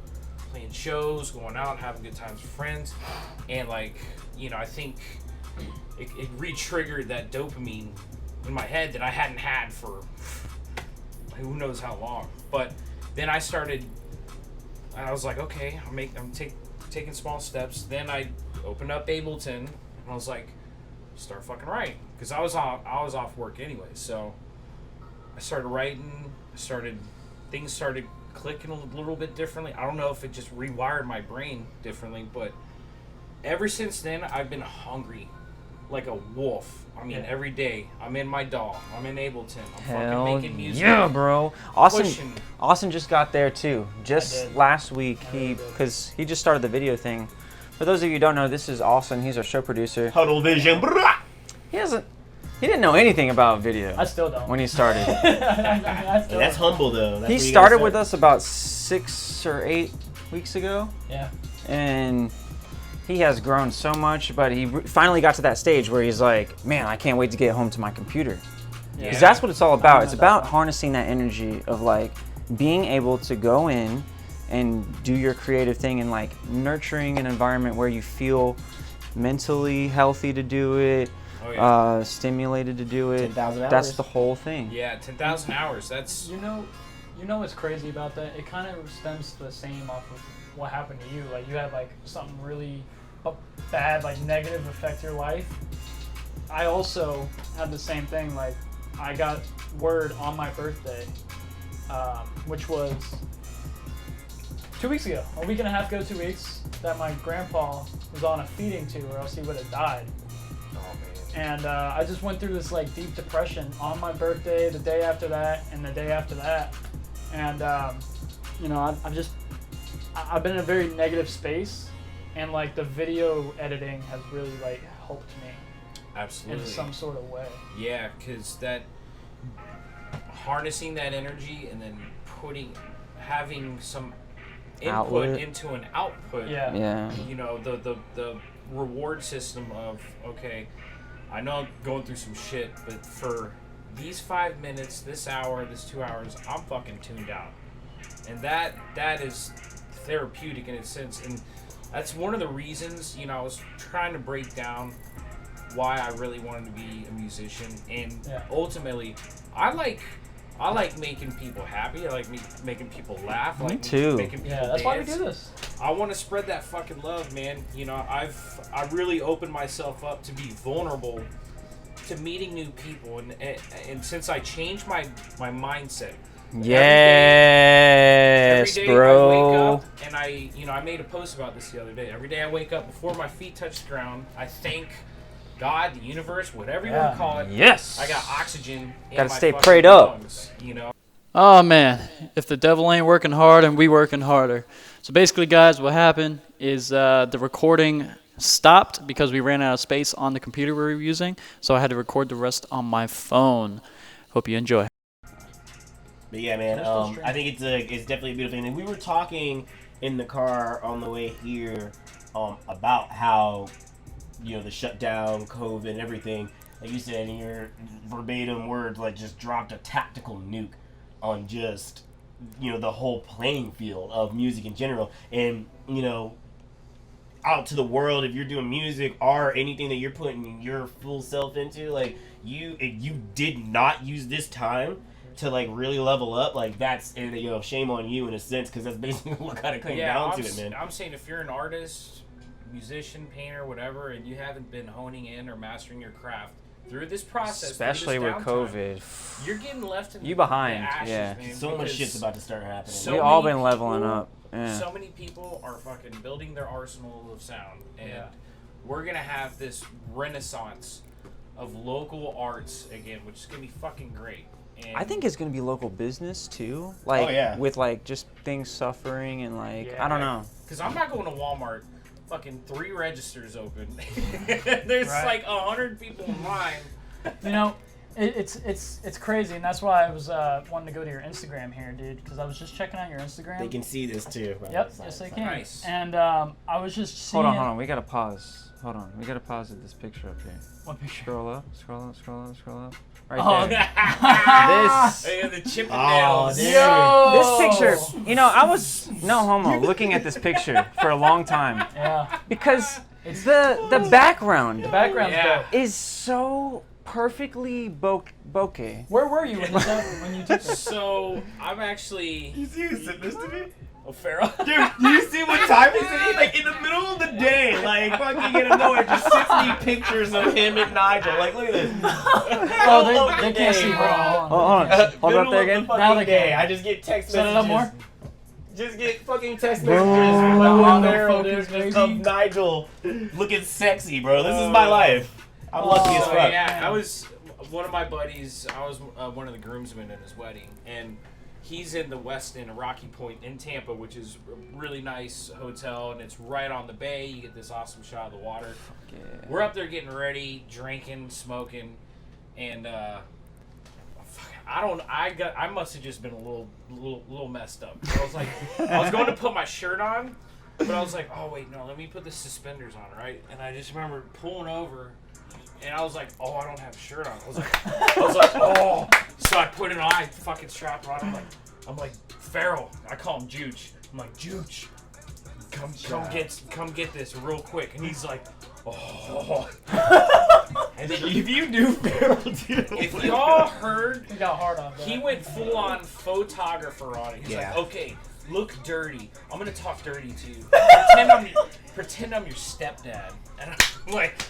playing shows, going out, having good times with friends. And I think it re-triggered that dopamine in my head that I hadn't had for who knows how long. But then I was like, okay, I'm taking small steps. Then I opened up Ableton and I was like, start fucking writing, because I was off work anyway. So I started writing. Things started clicking a little bit differently. I don't know if it just rewired my brain differently, but ever since then I've been hungry like a wolf. I mean, every day I'm in my DAW, I'm in Ableton, I'm Hell fucking making music. yeah, bro. Austin just got there too. Just last week, because he just started the video thing. For those of you who don't know, this is Austin. He's our show producer. Huddle Vision. He didn't know anything about video. I still don't. When he started. That's humble though. He started with us about 6 or 8 weeks ago. Yeah. And he has grown so much, but he finally got to that stage where he's like, man, I can't wait to get home to my computer. Because that's what it's all about. It's about harnessing that energy of being able to go in and do your creative thing and nurturing an environment where you feel mentally healthy to do it, stimulated to do it. 10,000 hours. That's the whole thing. Yeah, 10,000 hours. That's You know what's crazy about that? It kind of stems the same off of what happened to you. You had something really bad, negative affect your life. I also had the same thing. I got word on my birthday, which was 2 weeks ago, a week and a half ago, 2 weeks, that my grandpa was on a feeding tube, or else he would have died. oh man. And I just went through this deep depression on my birthday, the day after that, and the day after that. And I've been in a very negative space, and the video editing has really helped me. Absolutely. In some sort of way. Yeah, because that harnessing that energy and then having some input Outlet. into an output. Yeah. Yeah. The reward system of, okay, I know I'm going through some shit, but for these 5 minutes, this hour, this 2 hours, I'm fucking tuned out. And that is therapeutic in its sense. And that's one of the reasons, I was trying to break down why I really wanted to be a musician. And ultimately, I like making people happy. I like making people laugh. I like too. Making people That's dance. why we do this. I want to spread that fucking love, man. I really opened myself up to be vulnerable to meeting new people, and since I changed my mindset. Yes, every day bro. I wake up and I made a post about this the other day. Every day I wake up, before my feet touch the ground, I thank God, the universe, whatever you want to call it. Yes. I got oxygen in Gotta my stay fucking prayed up. lungs, Oh man, if the devil ain't working hard and we working harder. So basically, guys, what happened is the recording stopped because we ran out of space on the computer we were using. So I had to record the rest on my phone. Hope you enjoy. But yeah, man, I think it's definitely a beautiful thing. And we were talking in the car on the way here about how, the shutdown, COVID, and everything, like you said in your verbatim words, just dropped a tactical nuke on just, the whole playing field of music in general. And, out to the world, if you're doing music, art, anything that you're putting your full self into, like if you did not use this time to like really level up, like that's, and you know, shame on you in a sense, because that's basically what kind of came down to it, man. I'm saying if you're an artist, musician, painter, whatever, and you haven't been honing in or mastering your craft through this process, especially through with this downtime, COVID, you're getting left in you behind, the ashes, yeah. man, So much because shit's about to start happening. so we all many been leveling people- up. Yeah. So many people are fucking building their arsenal of sound, and we're gonna have this renaissance of local arts again, which is gonna be fucking great. And I think it's gonna be local business too, like with like just things suffering and like I don't know. Because I'm not going to Walmart. Fucking 3 registers open. There's like 100 people in line. You know, it's crazy, and that's why I was wanting to go to your Instagram here, dude, because I was just checking out your Instagram. They can see this too. Yep, yes they can. Nice. And I was just seeing. Hold on, we gotta pause. Hold on, we gotta pause at this picture up here. What picture? Scroll up. Right Oh, there. This. They got the Chippendales. This picture, you know, I was no homo looking at this picture for a long time Yeah. because the background Background's dope. is so perfectly bokeh. Where were you when you took this? So I'm actually. You see who sent this to me? Oh, Farrell. Dude, do you see what time he's in? He's like in the middle of the day, like fucking out of nowhere, just sends me pictures of him and Nigel. Like, look at this. Oh, they can't see. Hold on. Hold on. Hold Middle up there of the again. fucking Now they day. can. I just get text Set it messages. up more. Just get fucking text messages from like Will Ferrell, dude, focus, just of Nigel looking sexy, bro. This is my life. I'm lucky as So fuck. yeah, I was one of my buddies. I was one of the groomsmen in his wedding, and he's in the West End, Rocky Point in Tampa, which is a really nice hotel, and it's right on the bay. You get this awesome shot of the water. Yeah. We're up there getting ready, drinking, smoking, and I must have just been a little messed up. I was like, I was going to put my shirt on, but I was like, oh wait, no, let me put the suspenders on, right? And I just remember pulling over, and I was like, oh, I don't have a shirt on. I was like, oh. So I put it on, I fucking strapped it on. I'm like, Farrell. I call him Jooch. I'm like, Jooch, come get this real quick. And he's like, oh. And then If you do Farrell, dude. if y'all heard, We got hard on that. he went full on photographer on it. He's Yeah. like, okay, look dirty. I'm gonna talk dirty to you. Pretend I'm your stepdad. And I'm like,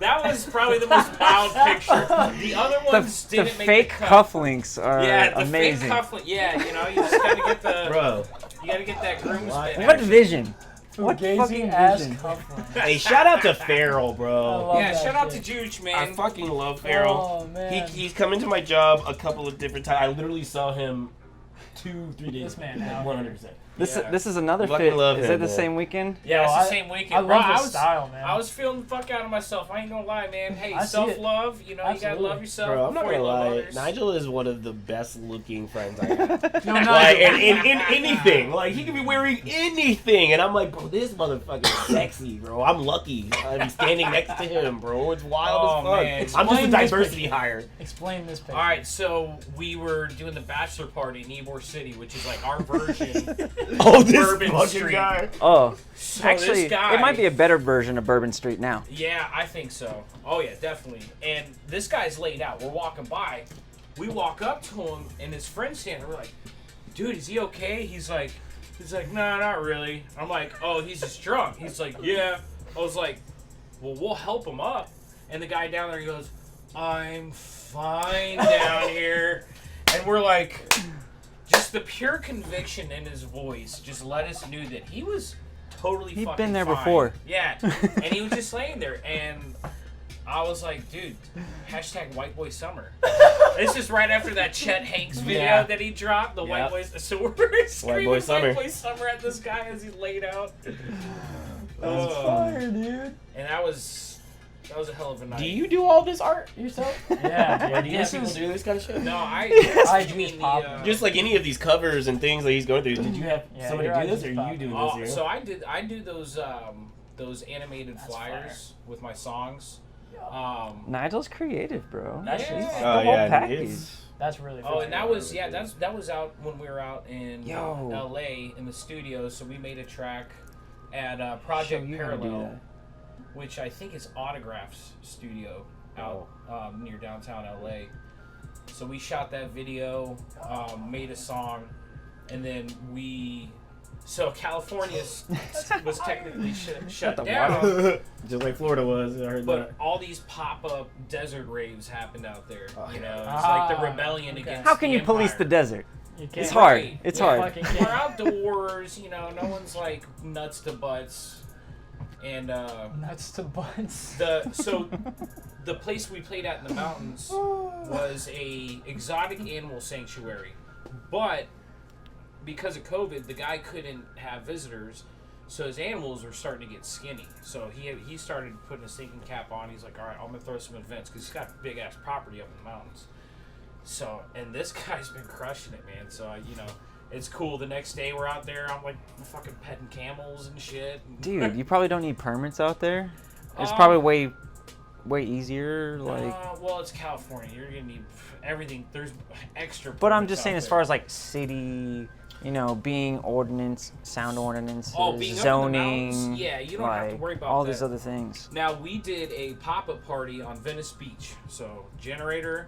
that was probably the most wild picture. The other ones The didn't make fake the cut. cufflinks are Yeah, the amazing. fake cufflink. Yeah, you know, you just gotta get the. Bro. You gotta get that groomsman. What vision? What Fugazi fucking ass vision? cufflink. Hey, shout out to Farrell, I bro. love Yeah, that shout out to shit. Jooch, I man. fucking love Farrell. Oh man. He's come into my job a couple of different times. I literally saw him 2-3 days This man ago. out 100%. Yeah. This is another Fucking fit. love Is him, it the man. same weekend? Yeah, it's Yo, the same weekend. I Bro, love his style, man. I was feeling the fuck out of myself. I ain't gonna lie, man. Hey, I see it. self-love. You know, you gotta Absolutely. love yourself Bro, I'm not before you gonna love lie. others. Nigel is one of the best looking friends I have. Yo, Like, Nigel, in anything. Like, he could be wearing anything. And I'm like, bro, this motherfucker is sexy, bro. I'm lucky. I'm standing next to him, bro. It's wild Oh, as fuck. man. I'm just a Explain this diversity picture. hire. explain this picture. All right, so we were doing the bachelor party in Ybor City, which is like our version. Oh, this Bourbon fucking Street. guy. Oh, So actually, this guy, it might be a better version of Bourbon Street now. Yeah, I think so. Oh yeah, definitely. And this guy's laid out. We're walking by. We walk up to him, and his friend's standing. We're like, dude, is he okay? He's like, nah, not really. I'm like, oh, he's just drunk. He's like, yeah. I was like, well, we'll help him up. And the guy down there, he goes, I'm fine down here. And we're like, just the pure conviction in his voice just let us knew that he was totally He'd fucking been there fine. before. Yeah. And he was just laying there. And I was like, dude, hashtag white boy summer. This is right after that Chet Hanks video Yeah. that he dropped, the Yeah. white boys. So we're screaming boy summer. white boy summer at this guy as he's laid out. That's fire, dude. And that was a hell of a night. Do you do all this art yourself? Yeah, Or dude. do you have This people is do this kind of shit? No, I IG mean is the, popping. Just like any of these covers and things that he's going through. Did you have Yeah, somebody your do this, IG's or you popping. doing Oh, this? so I do those animated That's flyers with my songs. Nigel's creative, bro. That shit's Yeah. fire. Oh The whole yeah, package. it's That's really Oh, fire. and that was out when we were out in Yo. LA in the studio. So we made a track, at Project You're gonna do Parallel, that. which I think is Autograph's studio out near downtown LA. So we shot that video, made a song, and then so California was technically shut down. Just like Florida was. I heard But that. all these pop-up desert raves happened out there. You know, it's Ah, like the rebellion okay. against How can the you police the empire. desert? You can't. It's hard. Right. It's Yeah. hard. Fucking We're can't. outdoors, you know, no one's like nuts to butts. And Nuts to butts. the place we played at in the mountains was a exotic animal sanctuary. But because of COVID, the guy couldn't have visitors, so his animals were starting to get skinny. So he started putting his thinking cap on. He's like, all right, I'm gonna throw some events because he's got big ass property up in the mountains. So, and this guy's been crushing it, man. So, you know, it's cool. The next day we're out there, I'm like fucking petting camels and shit. Dude, you probably don't need permits out there. It's probably way easier. Like, well, it's California. You're gonna need everything. There's extra. but I'm permits just saying, out as there. far as like city, you know, being ordinance, sound ordinances, being up in the zoning, mountains, yeah, you don't have to like, worry about all that. these other things. Now we did a pop-up party on Venice Beach. So generator,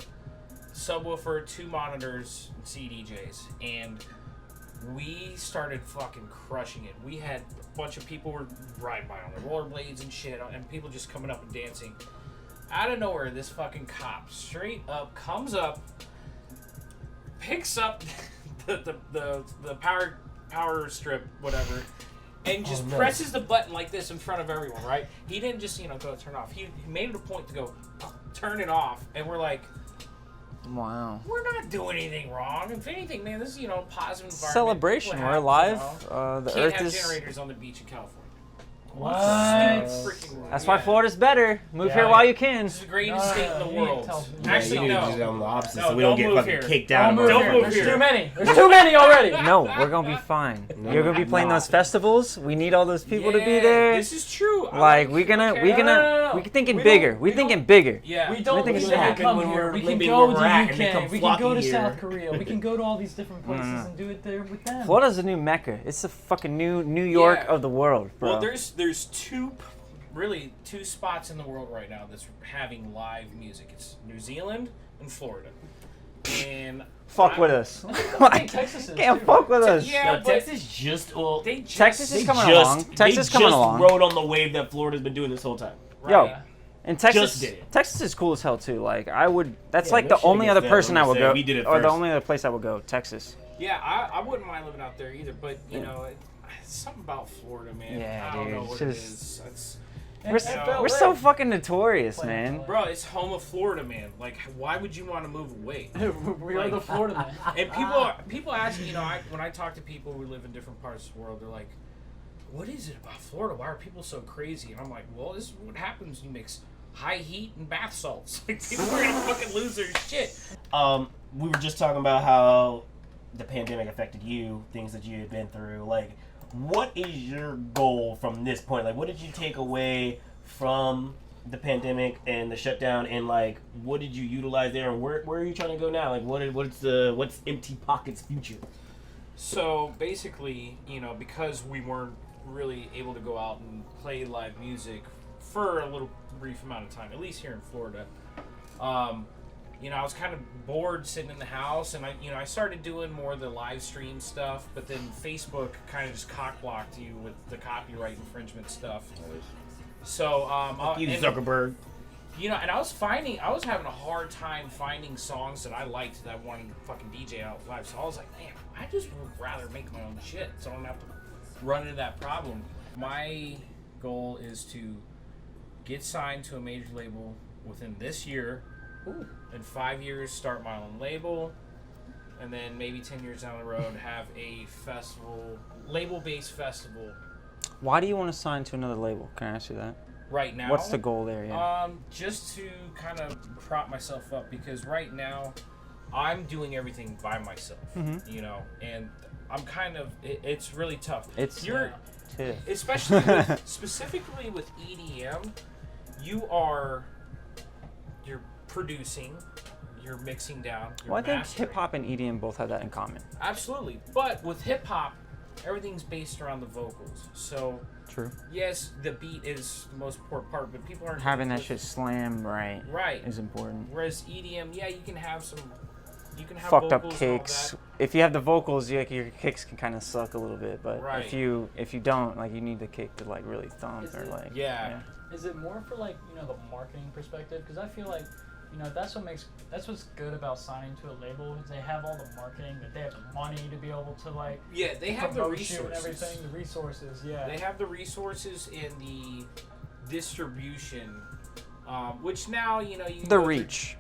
subwoofer, 2 monitors, and CDJs, and we started fucking crushing it. We had a bunch of people were riding by on their rollerblades and shit, and people just coming up and dancing. Out of nowhere, this fucking cop straight up comes up, picks up the power strip, whatever, and just presses the button like this in front of everyone, right? He didn't just, you know, go turn off. He made it a point to go turn it off, and we're like, Wow. we're not doing anything wrong. If anything, man, this is, you know, positive environment. Celebration. People We're have, alive. you know, The can't Earth have is. generators on the beach in California. What? Freaking rule. That's why Yeah. Florida's better. Move Yeah. here while you can. This is the greatest state in the you need to world. tell- Actually, you need to do no. on the opposite, No, so we don't don't get move fucking here. kicked Don't out. move Don't here. move There's here. too many. There's too many already. No, we're gonna be fine. You're gonna be playing those festivals. We need all those people to be Yeah, there. This is true. I Like we gonna okay. we No, gonna no, no. we thinking We bigger. don't- We we thinking don't- bigger. Yeah. We don't think need it's to happened come when here. we're We can living go where to we're at and UK. become We can go to flocky South here. Korea. We can go to all these different places and do it there with them. Florida's the new Mecca. It's the fucking new York Yeah. of the world, bro. Well, there's two spots in the world right now that's having live music. It's New Zealand and Florida. And fuck with us. I think Texas is Can't too. fuck with us. Yeah, No, but Texas just they just, Texas they is coming just, along. Texas they coming just along. rode on the wave that Florida's been doing this whole time. Yo, right. and Texas, Just did it. Texas is cool as hell too. Like I would. That's Yeah, like no the shit only against other them, person I'm I would just go, saying, we did it or the first. only other place I would go. Texas. Yeah, I wouldn't mind living out there either, but you know, it's something about Florida, man. Yeah, I don't dude, know it's what it just- is. It's, We're, FLA. we're so fucking notorious, man. bro, it's home of Florida, man. Like, why would you want to move away? We are the Florida man. And people ask me, you know, when I talk to people who live in different parts of the world, they're like, "What is it about Florida? Why are people so crazy?" And I'm like, "Well, this is what happens when you mix high heat and bath salts. Like, people are gonna fucking lose their shit." We were just talking about how the pandemic affected you, things that you had been through. Like, what is your goal from this point? Like, what did you take away from the pandemic and the shutdown, and like, what did you utilize there, and where are you trying to go now? Like, what's MTpockets' future? So basically, you know, because we weren't really able to go out and play live music for a little brief amount of time, at least here in Florida, you know, I was kind of bored sitting in the house, and I started doing more of the live stream stuff, but then Facebook kind of just cock-blocked you with the copyright infringement stuff. So, You and, Zuckerberg. you know, and I was having a hard time finding songs that I liked that I wanted to fucking DJ out live. So I was like, man, I just would rather make my own shit, so I don't have to run into that problem. My goal is to get signed to a major label within this year. Ooh. In 5 years, start my own label, and then maybe 10 years down the road, have a festival, label-based festival. Why do you want to sign to another label? Can I ask you that? Right now, What's the goal there? Yeah. just to kind of prop myself up, because right now I'm doing everything by myself, you know, and I'm kind of, it's really tough. It's You're, Tiff. especially specifically with EDM, you're producing, you're mixing down, you're Well, I think mastering. hip hop and EDM both have that in common. Absolutely, but with hip hop, everything's based around the vocals. So True. Yes, the beat is the most important part, but people aren't Having that shit slam right is important. Whereas EDM, yeah, you can have some, you can have Fucked up vocals and all kicks. that. If you have the vocals, your kicks can kind of suck a little bit. But Right. if you don't, like, you need the kick to like really thump or like. Yeah. Is it more for like, you know, the marketing perspective? Because I feel like, you know, that's what's good about signing to a label is they have all the marketing, that they have the money to be able to like. Yeah, they have the promote you and resources. everything, the resources, yeah. They have the resources and the distribution, which now, you know, you can The go through- reach.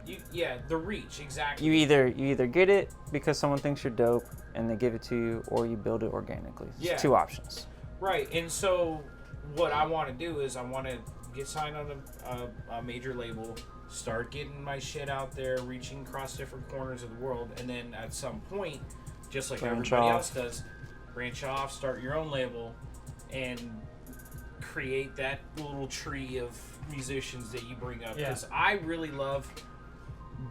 the reach, exactly. You either get it because someone thinks you're dope and they give it to you, or you build it organically. It's Yeah. 2 options. Right, and so what I want to do is I want to get signed on a major label, start getting my shit out there, reaching across different corners of the world, and then at some point, just like Branch everybody off. else does, branch off, start your own label, and create that little tree of musicians that you bring up. Yeah. Because I really love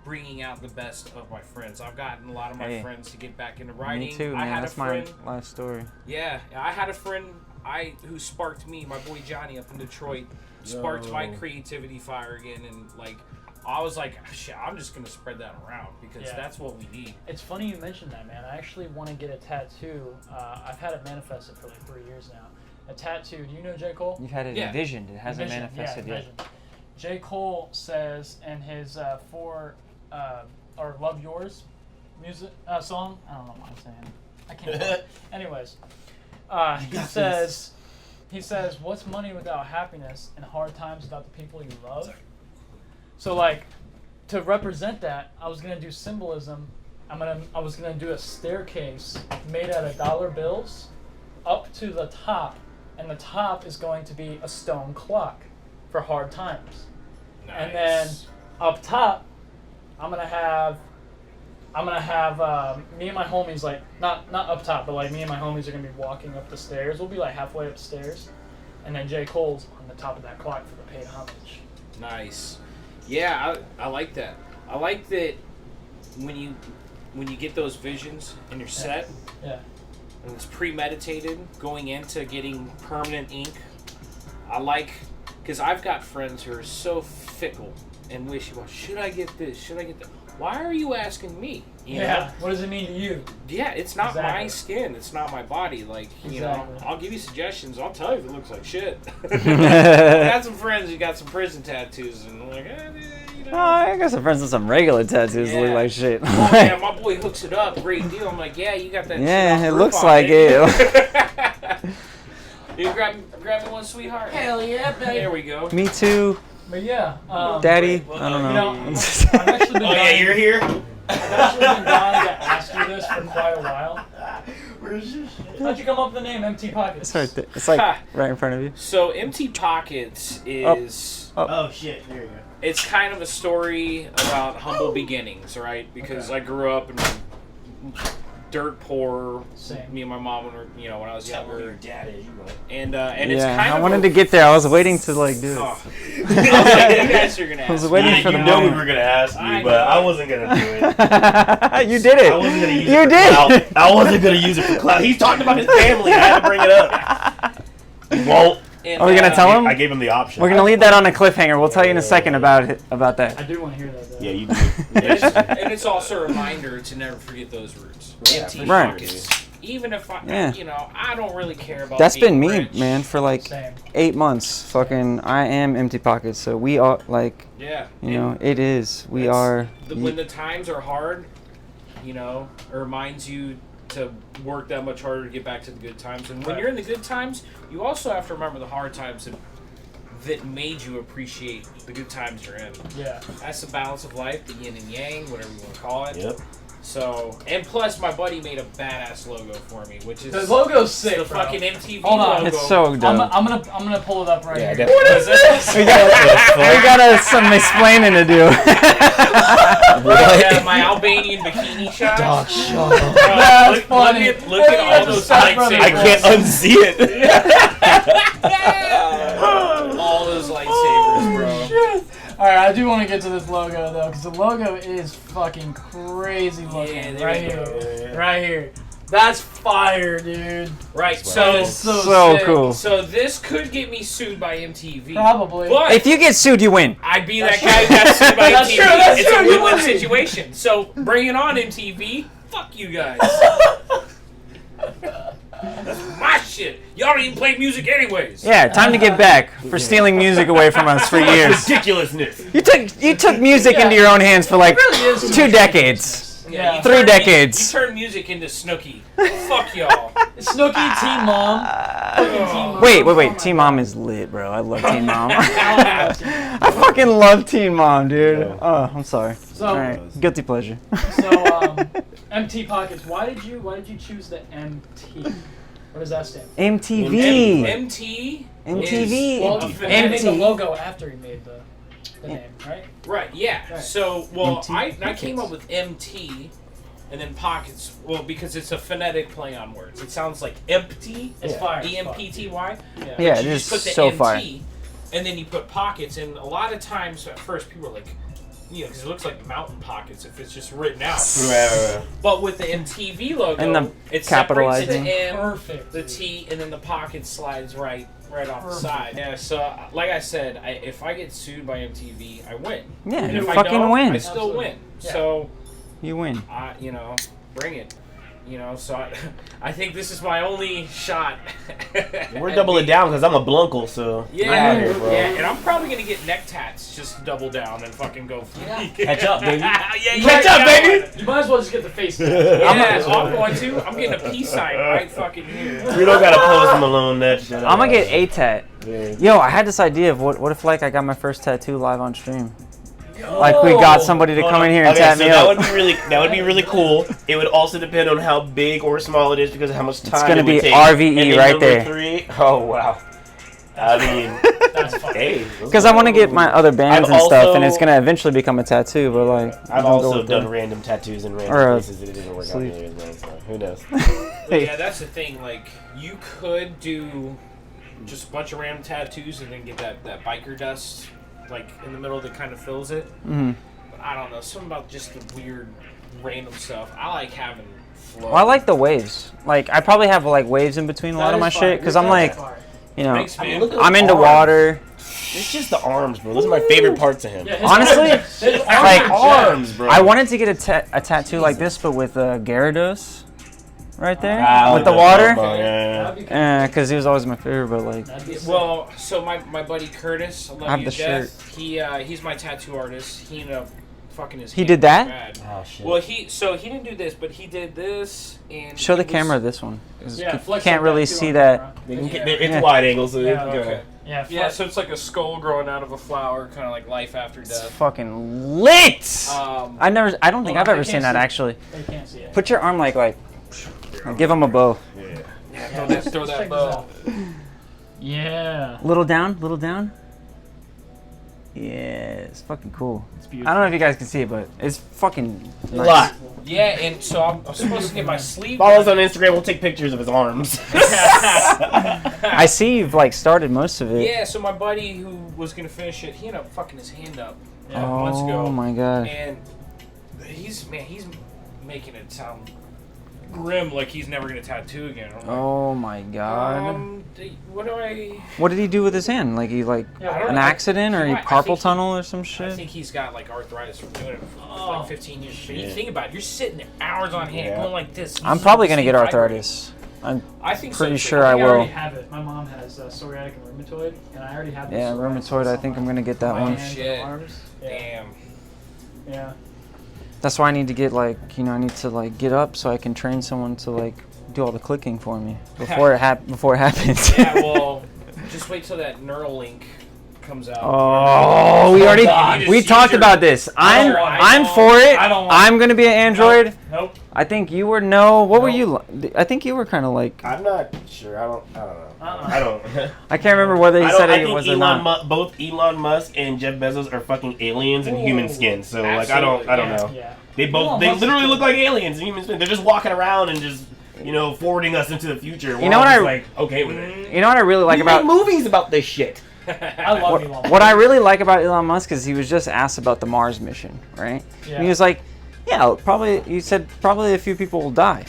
bringing out the best of my friends. I've gotten a lot of my Hey. friends to get back into writing. Me too, I man. had That's a friend. my life story. Yeah, I had a friend who sparked me, my boy Johnny up in Detroit, sparked my creativity fire again, and like I was like, shit, I'm just gonna spread that around because that's what we need. It's funny you mentioned that, man. I actually want to get a tattoo. I've had it manifested for like 3 years now. A tattoo. Do you know J. Cole? You've had it Yeah. envisioned. It hasn't Envision, manifested yet. envision. J. Cole says in his or Love Yours music song. I don't know what I'm saying. I can't. Remember. Anyways, he says, "What's money without happiness and hard times without the people you love?" So like, to represent that, I was gonna do symbolism. I was gonna do a staircase made out of dollar bills up to the top, and the top is going to be a stone clock for hard times. Nice. And then up top, I'm gonna have me and my homies, like not up top, but like me and my homies are gonna be walking up the stairs. We'll be like halfway upstairs, and then J. Cole's on the top of that clock for the paid homage. Nice. Yeah, I like that. I like that when you get those visions and you're set Yeah. and it's premeditated going into getting permanent ink. I like, because I've got friends who are so fickle and wishy-washy. Should I get this? Should I get that? Why are you asking me? You Yeah. know? What does it mean to you? Yeah, it's not my Exactly. skin. It's not my body. Like, you know, Exactly. I'll give you suggestions. I'll tell you if it looks like shit. I got some friends who got some prison tattoos, and I'm like, you know. Oh, I got some friends with some regular tattoos that look Yeah. like shit. Oh, yeah, my boy hooks it up. Great deal. I'm like, yeah, you got that. Yeah, shit it off looks Groupon, like baby. You grab me one, sweetheart. Hell yeah, baby. There we go. Me too, But yeah, Daddy. Well, I don't you know. know, I've actually been Oh yeah, dying- you're here. I've actually been dying to ask you this for quite a while. Where's your shit? How'd you come up with the name MTpockets? It's right there. It's like right in front of you. So, MTpockets is... Oh shit, there you go. It's kind of a story about humble beginnings, right? Because I grew up in dirt poor. Same. Me and my mom, when I was Tell me who your younger, dad is, you know. and it's Yeah, kind I of wanted to get there. I was waiting to like do Oh. it. I was like, you guys are gonna I was ask. waiting me. for the you know we moment. were gonna ask I you, but know. I wasn't gonna do it. You did it. I wasn't gonna use You it for did. clout. I wasn't gonna use it for clout. He's talking about his family. I had to bring it up. He won't. And, Are we gonna tell him? I gave him the option. We're gonna leave that on a cliffhanger. We'll tell you in a second about that. I do want to hear that, though. Yeah, you do. And it's also a reminder to never forget those roots. Yeah, Empty for Right. pockets. Even if Yeah. I don't really care about. That's being been me, rich. man, for like Same. 8 months. Fucking, I am Empty Pockets. So we are like, Yeah. you know, it is. We That's are. When the times are hard, it reminds you to work that much harder to get back to the good times. And when Right. you're in the good times, you also have to remember the hard times that made you appreciate the good times you're in. Yeah. That's the balance of life, the yin and yang, whatever you want to call it. Yep. So, and plus, my buddy made a badass logo for me, which is The logo's sick, the bro. fucking MTV Hold on. logo. It's so dope. I'm gonna pull it up right Yeah, here. definitely. What is this? we got some explaining to do. Yeah, my Albanian bikini shot. Dog, shut up. Bro, That's look funny. at all That's those Step Brothers. lightsabers. I can't unsee it. All those lightsabers, bro. Alright, I do want to get to this logo though, because the logo is fucking crazy looking. Yeah, there right you here. go. Yeah. Right here. That's fire, dude. Right. That So is so So sick. cool. So this could get me sued by MTV. Probably. But If you get sued, you win. I'd be that guy who got sued by That's MTV. true, that's It's true, a you win-win would. situation. So bring it on, MTV. Fuck you guys. That's my shit. Y'all don't even play music anyways. Yeah, time to get back for stealing music away from us for years. Ridiculousness. You took music into your own hands for like really is 2 decades. Yeah. you 3 turn decades. You turn music into Snooki. Fuck y'all. Snooki, Teen Mom. Fucking Teen Mom. Wait. Teen Mom is lit, bro. I love Teen Mom. I fucking love Teen Mom, dude. Oh, I'm sorry. So, All right, guilty pleasure. MTpockets. Why did you choose the MT? What does that stand for? MTV. MT. MTV. Well, a he phonetic- made the logo after he made the name, right? Right, yeah. Right. So, well, MT I came up with MT and then pockets. Well, because it's a phonetic play on words. It sounds like empty. It's fire. EMPTY. Yeah. Yeah, You it just is put the so MT, fire. and then you put pockets. And a lot of times at first people are like, because it looks like mountain pockets if it's just written out. Right. But with the MTV logo, And the it separates the capitalizing. M, Perfect. the T, and then the pocket slides right off the Perfect. side. Yeah. So, like I said, if I get sued by MTV, I win. Yeah, And you if I fucking don't, win. I still Absolutely. win. Yeah. So, You win. bring it. So I think this is my only shot. We're doubling down because I'm a blunkle, so Yeah, I'm out here, bro. yeah, and I'm probably gonna get neck tats. Just double down and fucking go. Catch up, baby. Catch up, baby. You might as well just get the face. Yeah, I'm going to. I'm getting a peace sign right fucking here. We don't gotta Post Malone that shit. I'm gonna get a tat. Yeah. Yo, I had this idea of what if like I got my first tattoo live on stream. Like we got somebody to come in here and tat me that up. would be really cool. It would also depend on how big or small it is because of how much time gonna it would be take. RVE And then right number there. 3, oh wow. I mean, That's fine. hey. Because I want to get my other bands I've and stuff, and also- it's gonna eventually become a tattoo. But like, I've don't go also with done that. random tattoos in Or random a places that it didn't work out sleeve. really well, so who knows? Hey. Yeah, that's the thing. Like, you could do just a bunch of random tattoos and then get that biker dust, like in the middle that kind of fills it. Mhm. But I don't know, something about just the weird, random stuff. I like having flow. Well, I like the waves. Like I probably have like waves in between a lot of my shit because I'm like, you know, Makes me. look at I'm those into arms. water. It's just the arms, bro. Those are my favorite parts of him. Yeah, his Honestly, arms- his arms like, are Arms, bro. I wanted to get a tattoo like this, but with Gyarados right there Ah, with the that water. Pokemon, yeah. That'd be cool. Because he was always my favorite, but like, That'd be sick. Well, so my buddy Curtis, I love I have you the to death. He's my tattoo artist. He ended up fucking his. He hand did that? bad. Oh shit. Well, he didn't do this, but he did this and show he the was- camera this one. 'Cause Yeah, you flex can't like really that too see on that. camera. They can Yeah. it's Yeah. wide angle, so Yeah, they okay. Yeah, Yeah, so it's like a skull growing out of a flower, kind of like life after It's death. fucking lit. I don't think Hold on, I've I ever can't seen that see it. actually. They can't see it. Put your arm like give him a bow. Throw that Let's check this bow. out. Yeah. Little down, little down. Yeah, it's fucking cool. It's I beautiful. don't know if you guys can see it, but it's fucking nice. Lot. Yeah, and so I'm supposed to get my sleeve. Follow us on Instagram. We'll take pictures of his arms. I see you've like started most of it. Yeah, so my buddy who was gonna finish it, he ended up fucking his hand up months Oh ago, my god. and he's making it sound grim, like he's never gonna tattoo again. I'm like, Oh my god. what do I? What did he do with his hand? Like he like Yeah, I don't an know. accident or He he might- I carpal think he- tunnel or some I shit? think he's got like arthritis from doing it for Oh. like 15 years. But you Shit. think about it, you're sitting there hours on hand Yeah. going like this. I'm probably gonna Same get vibrating. arthritis. I'm I think pretty so, too. sure I I will. already have it. My mom has psoriatic and rheumatoid, and I already have. Yeah, rheumatoid. I think I'm gonna get that my one. hands and Shit. arms. Yeah. Damn. Yeah. That's why I need to get like I need to like get up so I can train someone to like do all the clicking for me before it happens. Yeah, well, just wait till that Neuralink comes out. Oh, we God. already we talked about this. I'm I for it. I don't want I'm gonna be an android. Nope. I think you were no. What were Nope. you? I think you were kind of like. I'm not sure. I don't know. I don't. I can't remember whether he said I it think was or not. both Elon Musk and Jeff Bezos are fucking aliens in human skin. So like I don't Absolutely, know. Yeah. They Elon Musk literally is look like aliens in human skin. They're just walking around and just forwarding us into the future. You know what We're all I- just, like okay with it. You know what I really like We about make movies about this shit. I love Elon Musk. what I really like about Elon Musk is he was just asked about the Mars mission, right? Yeah. And he was like, "Yeah, probably." He said probably a few people will die.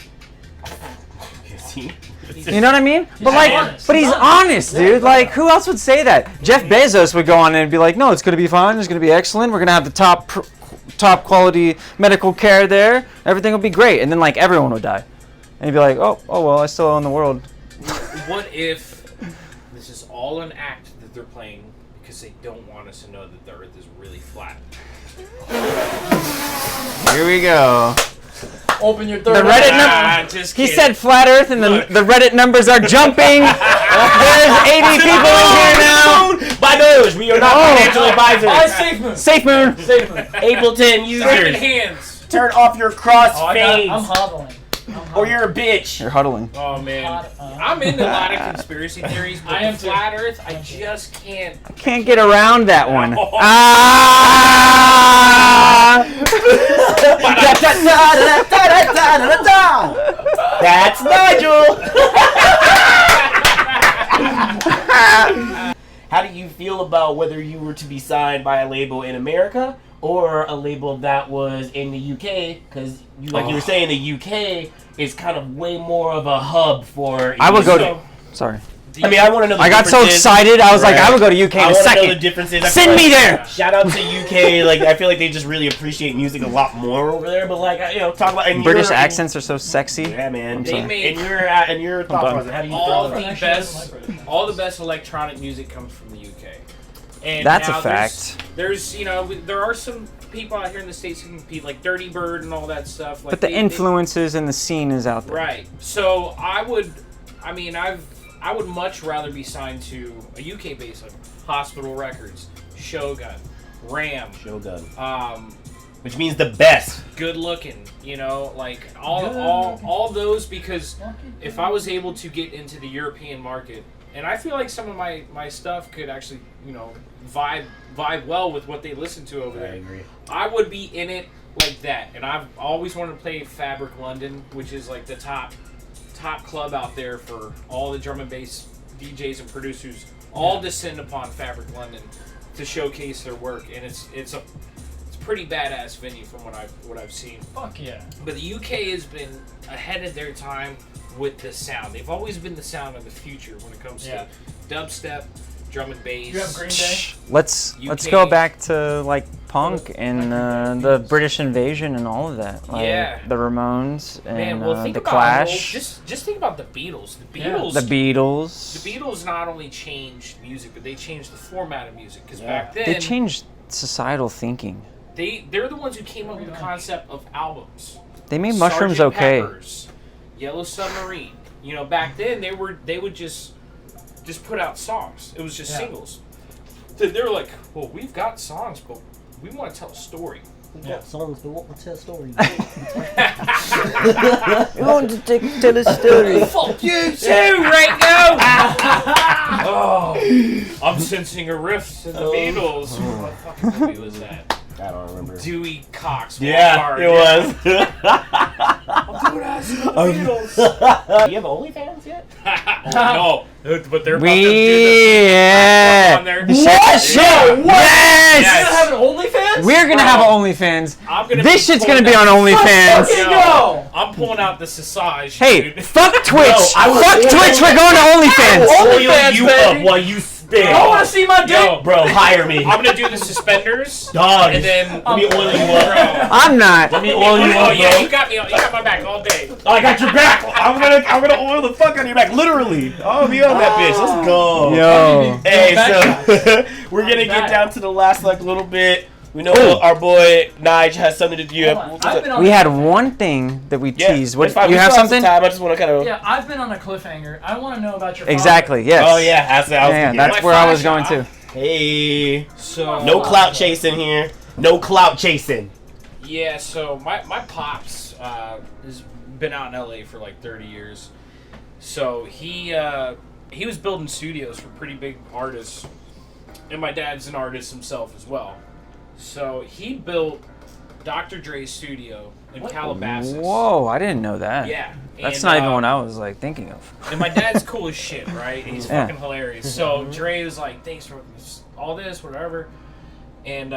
He- You know what I mean? But honest. he's honest, dude. Like, who else would say that? Jeff Bezos would go on and be like, "No, it's gonna be fine. It's gonna be excellent. We're gonna have the top quality medical care there. Everything will be great." And then like everyone would die, and he'd be like, "Oh well, I still own the world." What if this is all an act that they're playing because they don't want us to know that the Earth is really flat? Here we go. Open your The third Reddit eye. number. Just He kidding. said flat Earth, and the Reddit numbers are jumping. There's 80 people in here now. By those, we are not financial advisors. Oh, safe moon. Safe moon. Safe moon. Ableton Second users, hands. turn off your cross Oh, I'm fades, hodling. or you're a bitch. You're huddling. Oh man, Hot, I'm into a lot of conspiracy theories, but I am the too. flat Earth, I just can't. Can't get around that one. Oh. Ah! That's Nigel. How do you feel about whether you were to be signed by a label in America or a label that was in the UK? Because, like you were saying, the UK is kind of way more of a hub for. I would go so- to. Sorry. I mean, I want to know. The I got so differences. excited. I was like, Right. I would go to UK in I a want to know the second. differences. I Send feel me like- there. Shout out to UK. Like, I feel like they just really appreciate music a lot more over there. But like, you know, talk about and British your- accents are so sexy. Yeah, man. They sorry. made And your thought done. process. How do you feel all about the that? Actually, best, doesn't like British. all the best electronic music comes from the UK. And That's now a fact. There's, you know, there are some people out here in the States who compete, like Dirty Bird and all that stuff. Like But the they- influences and the scene is out there. Right. So I would much rather be signed to a UK based like Hospital Records, Shogun, Ram, Shogun. Which Which means the best. good looking, you know, like all those, because if I was able to get into the European market, and I feel like some of my stuff could actually, you know, vibe well with what they listen to over there. I agree. I would be in it like that, and I've always wanted to play Fabric London, which is like the top club out there for all the drum and bass DJs and producers. All descend upon Fabric London to showcase their work, and it's a pretty badass venue from what I've seen. Fuck yeah. But the UK has been ahead of their time with the sound. They've always been the sound of the future when it comes to dubstep, drum and bass. You have Green Day? Let's UK. go back to like punk and the British invasion and all of that. Like, Yeah. the Ramones and Man, well, think the about Clash, just think about the Beatles. The Yeah. Beatles. the Beatles. The Beatles not only changed music, but they changed the format of music. Because Yeah. back then, They changed societal thinking. they're the ones who came up with the concept of albums. They made mushrooms Sgt. okay. Pepper's, Yellow Submarine. You know, back then they would just put out songs. It was just singles. Then they were like, well, we've got songs, but we want to tell a story. Yeah. Songs, but what will tell stories? We want to tell a story. Fuck you too, right now. Oh, I'm sensing a rift in the Beatles. What fucking movie was that? I don't remember. Dewey Cox. Yeah, it was. I'm doing ass in the Beatles. Do you have OnlyFans yet? No, but they're about to do We the on there. What? Yes! Yes! You gonna have an OnlyFans? We're gonna have an OnlyFans. I'm gonna This be shit's gonna pulling be on out- OnlyFans. Fucking Yo, go! I'm pulling out the Sausage. Hey, dude. fuck Twitch! I will Fuck oil- Twitch! We're going to OnlyFans! Oil OnlyFans, you baby. up while you spin. I wanna see my dick! Yo, Bro, hire me. I'm gonna do the suspenders. Dog. And then Let me oil you Bro. up. I'm not. Let me oil you Oh up, yeah, bro. you got me. You got my back all day. I got your back. I'm gonna oil the fuck out of your back, literally. Oh, be on that bitch. Let's go. Yo. Hey, Back so we're gonna get Back. down to the last like little bit. We know our boy Nige has something to do. Hold on. I've been on We had one thing that we teased. What that's fine. you We have still something? Time. I just want to kind of. Yeah, I've been on a cliffhanger. I want to know about your Exactly. father. Yes. Oh yeah, that's what I was Yeah, thinking. that's My where I was father going shot. to. Hey, So no clout chasing here. No clout chasing. Yeah, so my pops has been out in LA for like 30 years. So he was building studios for pretty big artists, and my dad's an artist himself as well. So he built Dr. Dre's studio in Calabasas. Whoa, I didn't know that. Yeah. That's and, not even what I was like thinking of. And my dad's cool as shit, right? He's Yeah. fucking hilarious. So Dre was like, thanks for all this, whatever. And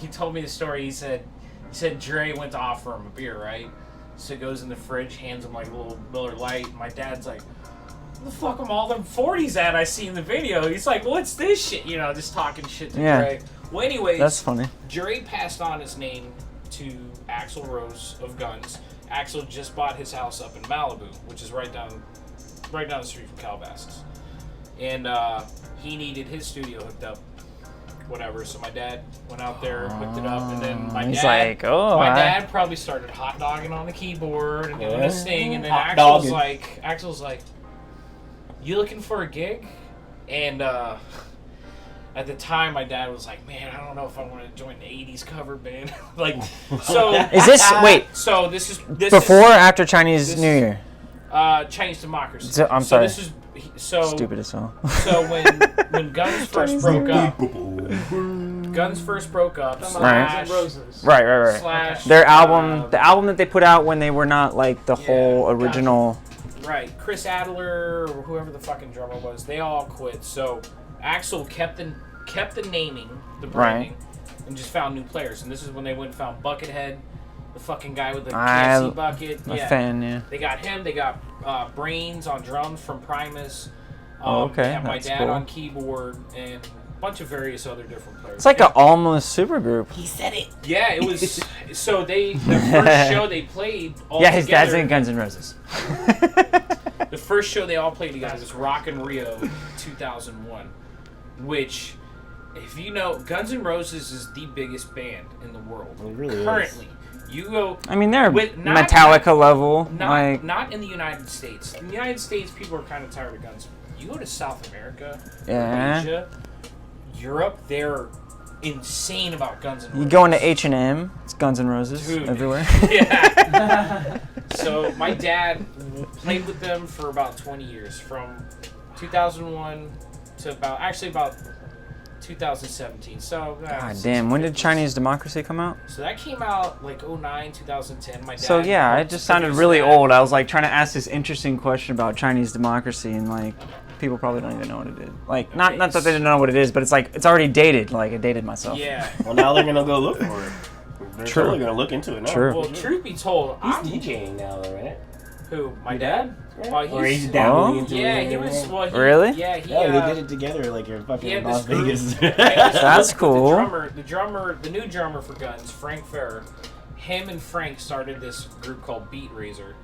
he told me the story. He said Dre went to offer him a beer, right? So he goes in the fridge, hands him like a little Miller Lite. And my dad's like, "Where the fuck am all them 40s at I see in the video?" He's like, "What's this shit?" You know, just talking shit to Dre. Well, anyways, That's funny. Dre passed on his name to Axl Rose of Guns. Axl just bought his house up in Malibu, which is right down the street from Calabasas. And he needed his studio hooked up, whatever. So my dad went out there, hooked it up, and then my dad probably started hot dogging on the keyboard and doing this thing, and then Axl's like, "You looking for a gig?" And at the time, my dad was like, "Man, I don't know if I want to join the '80s cover band." So Is this wait? So this is Before or after Chinese New Year? Chinese Democracy. So, I'm sorry. This is Stupid as hell. So when Guns first broke up, Right. Roses. Right. Slash Their album, the album that they put out when they were not like the whole original. Right, Chris Adler or whoever the fucking drummer was, they all quit. So Axl kept the naming, the branding, and just found new players. And this is when they went and found Buckethead, the fucking guy with the KFC bucket. I'm a fan, yeah. They got him. They got Brains on drums from Primus. Okay, They had my that's dad cool. on keyboard and a bunch of various other different players. It's like an almost super group. He said it. Yeah, it was. So the first show they played all Yeah, his dad's together- in Guns N' Roses. The first show they all played together was Rock in Rio 2001, which, if you know, Guns N' Roses is the biggest band in the world. It really is. Currently. You go... I mean, they're not- Metallica level. Not in the United States. In the United States, people are kind of tired of Guns. You go to South America, Yeah. Asia, Europe, they're insane about Guns N' Roses. You go into H&M, it's Guns N' Roses Dude. everywhere. Yeah. So my dad played with them for about 20 years, from 2001 to about 2017. So God damn, when did Chinese Democracy come out? So that came out like 2009, 2010. My dad. So yeah, it just sounded really old. I was like trying to ask this interesting question about Chinese democracy, and like people probably don't even know what it is. Like not that they didn't know what it is, but it's like it's already dated. Like I dated myself. Yeah. Well, now they're gonna go look for it. They're True. totally gonna look into it now. True. Well, truth be told, He's I'm DJing now, though, right? who? My dad? Or he's dabbling into Yeah, it. he was. Well, Really? Yeah, he. Yeah, they did it together like you're fucking had in Las this group- Vegas. That's cool. The new drummer for Guns, Frank Ferrer, him and Frank started this group called Beat Razor,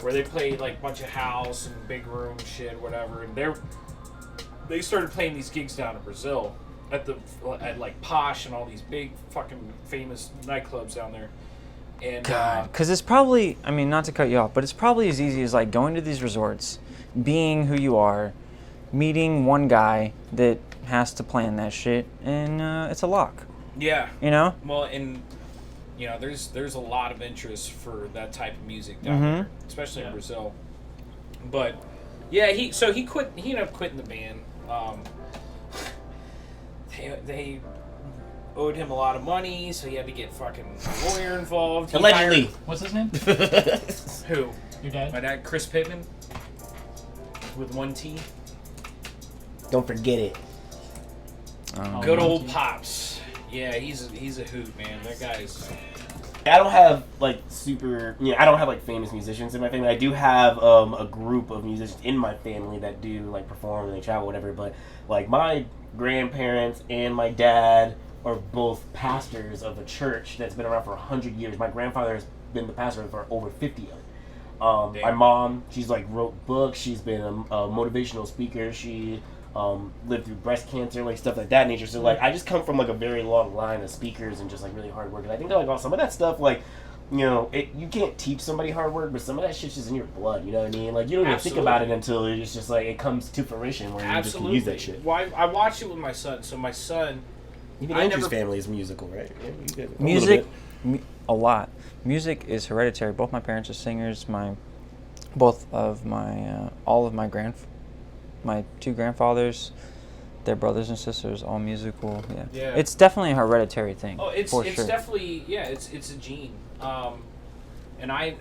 where they played like a bunch of house and big room shit, whatever. And they started playing these gigs down in Brazil at like Posh and all these big fucking famous nightclubs down there. And God, because it's probably, I mean, not to cut you off, but it's probably as easy as like going to these resorts, being who you are, meeting one guy that has to plan that shit, and it's a lock. yeah, You know? well, and you know, there's a lot of interest for that type of music down there, especially in Brazil. But yeah, he quit. He ended up quitting the band. They owed him a lot of money, so he had to get fucking a lawyer involved. He Allegedly. What's his name? Who? Your dad? My dad, Chris Pittman, with one T. Don't forget it. Good old Pops. Yeah, he's a hoot, man. That guy's. I don't have like I don't have like famous musicians in my family. I do have a group of musicians in my family that do like perform and they travel, whatever. But like my grandparents and my dad are both pastors of a church that's been around for 100 years. My grandfather has been the pastor for over 50 of it. My mom, she's like wrote books. She's been a motivational speaker. She lived through breast cancer, like stuff like that nature. So like I just come from like a very long line of speakers and just like really hard work. And I think that like some of that stuff, like, you know, you can't teach somebody hard work, but some of that shit's just in your blood. You know what I mean? Like you don't even think about it until it's just like it comes to fruition where you just can use that shit. Well, I watched it with my son. So my son. Even Andrew's family is musical, right? Yeah, Music, a lot. Music is hereditary. Both my parents are singers. All of my two grandfathers, their brothers and sisters, all musical. Yeah. It's definitely a hereditary thing. Oh, it's sure. definitely it's a gene. And I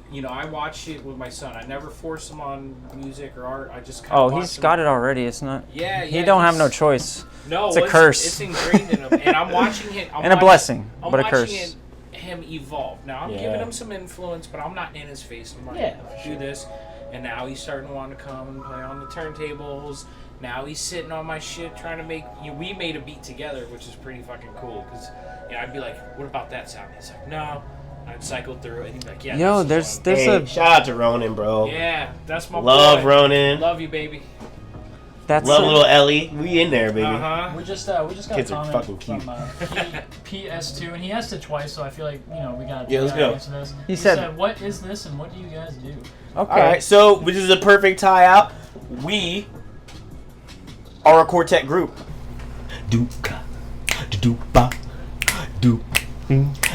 watch it with my son. I never force him on music or art. I just kind of he's got it already. It's not. Yeah. He don't have no choice. No, it's a curse. It's ingrained in him, and I'm watching it. A blessing, but a curse. Him him evolve. Now I'm giving him some influence, but I'm not in his face. I'm like, do this. And now he's starting to want to come and play on the turntables. Now he's sitting on my shit trying to make. We made a beat together, which is pretty fucking cool. Because I'd be like, "What about that sound?" He's like, "No." I'd cycle through it, and he'd be like, "Yeah." Yo, this is there's Hey, a shout out to Ronan, bro. yeah, that's my Love boy. Ronan. Love you, baby. that's Love a- little Ellie. We in there, baby. Uh-huh. We just got Kids a are comment fucking cute. from PS2, and he asked it twice, so I feel like we got Yeah, let's go. answer this. He said, "What is this, and what do you guys do?" okay. All right, so which is a perfect tie out. We are a quartet group. Do do ba do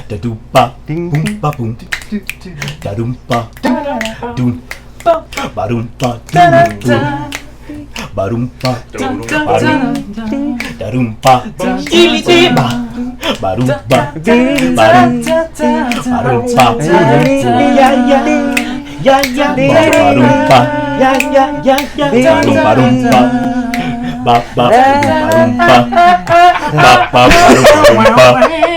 da do ba boom ba boom da dum ba do ba dum ba ba dum ba da dum ba ili di ba ba dum ba ba dum ba ya ya ba dum ba ya ba dum ba ba ba ba ba ba ba ba ba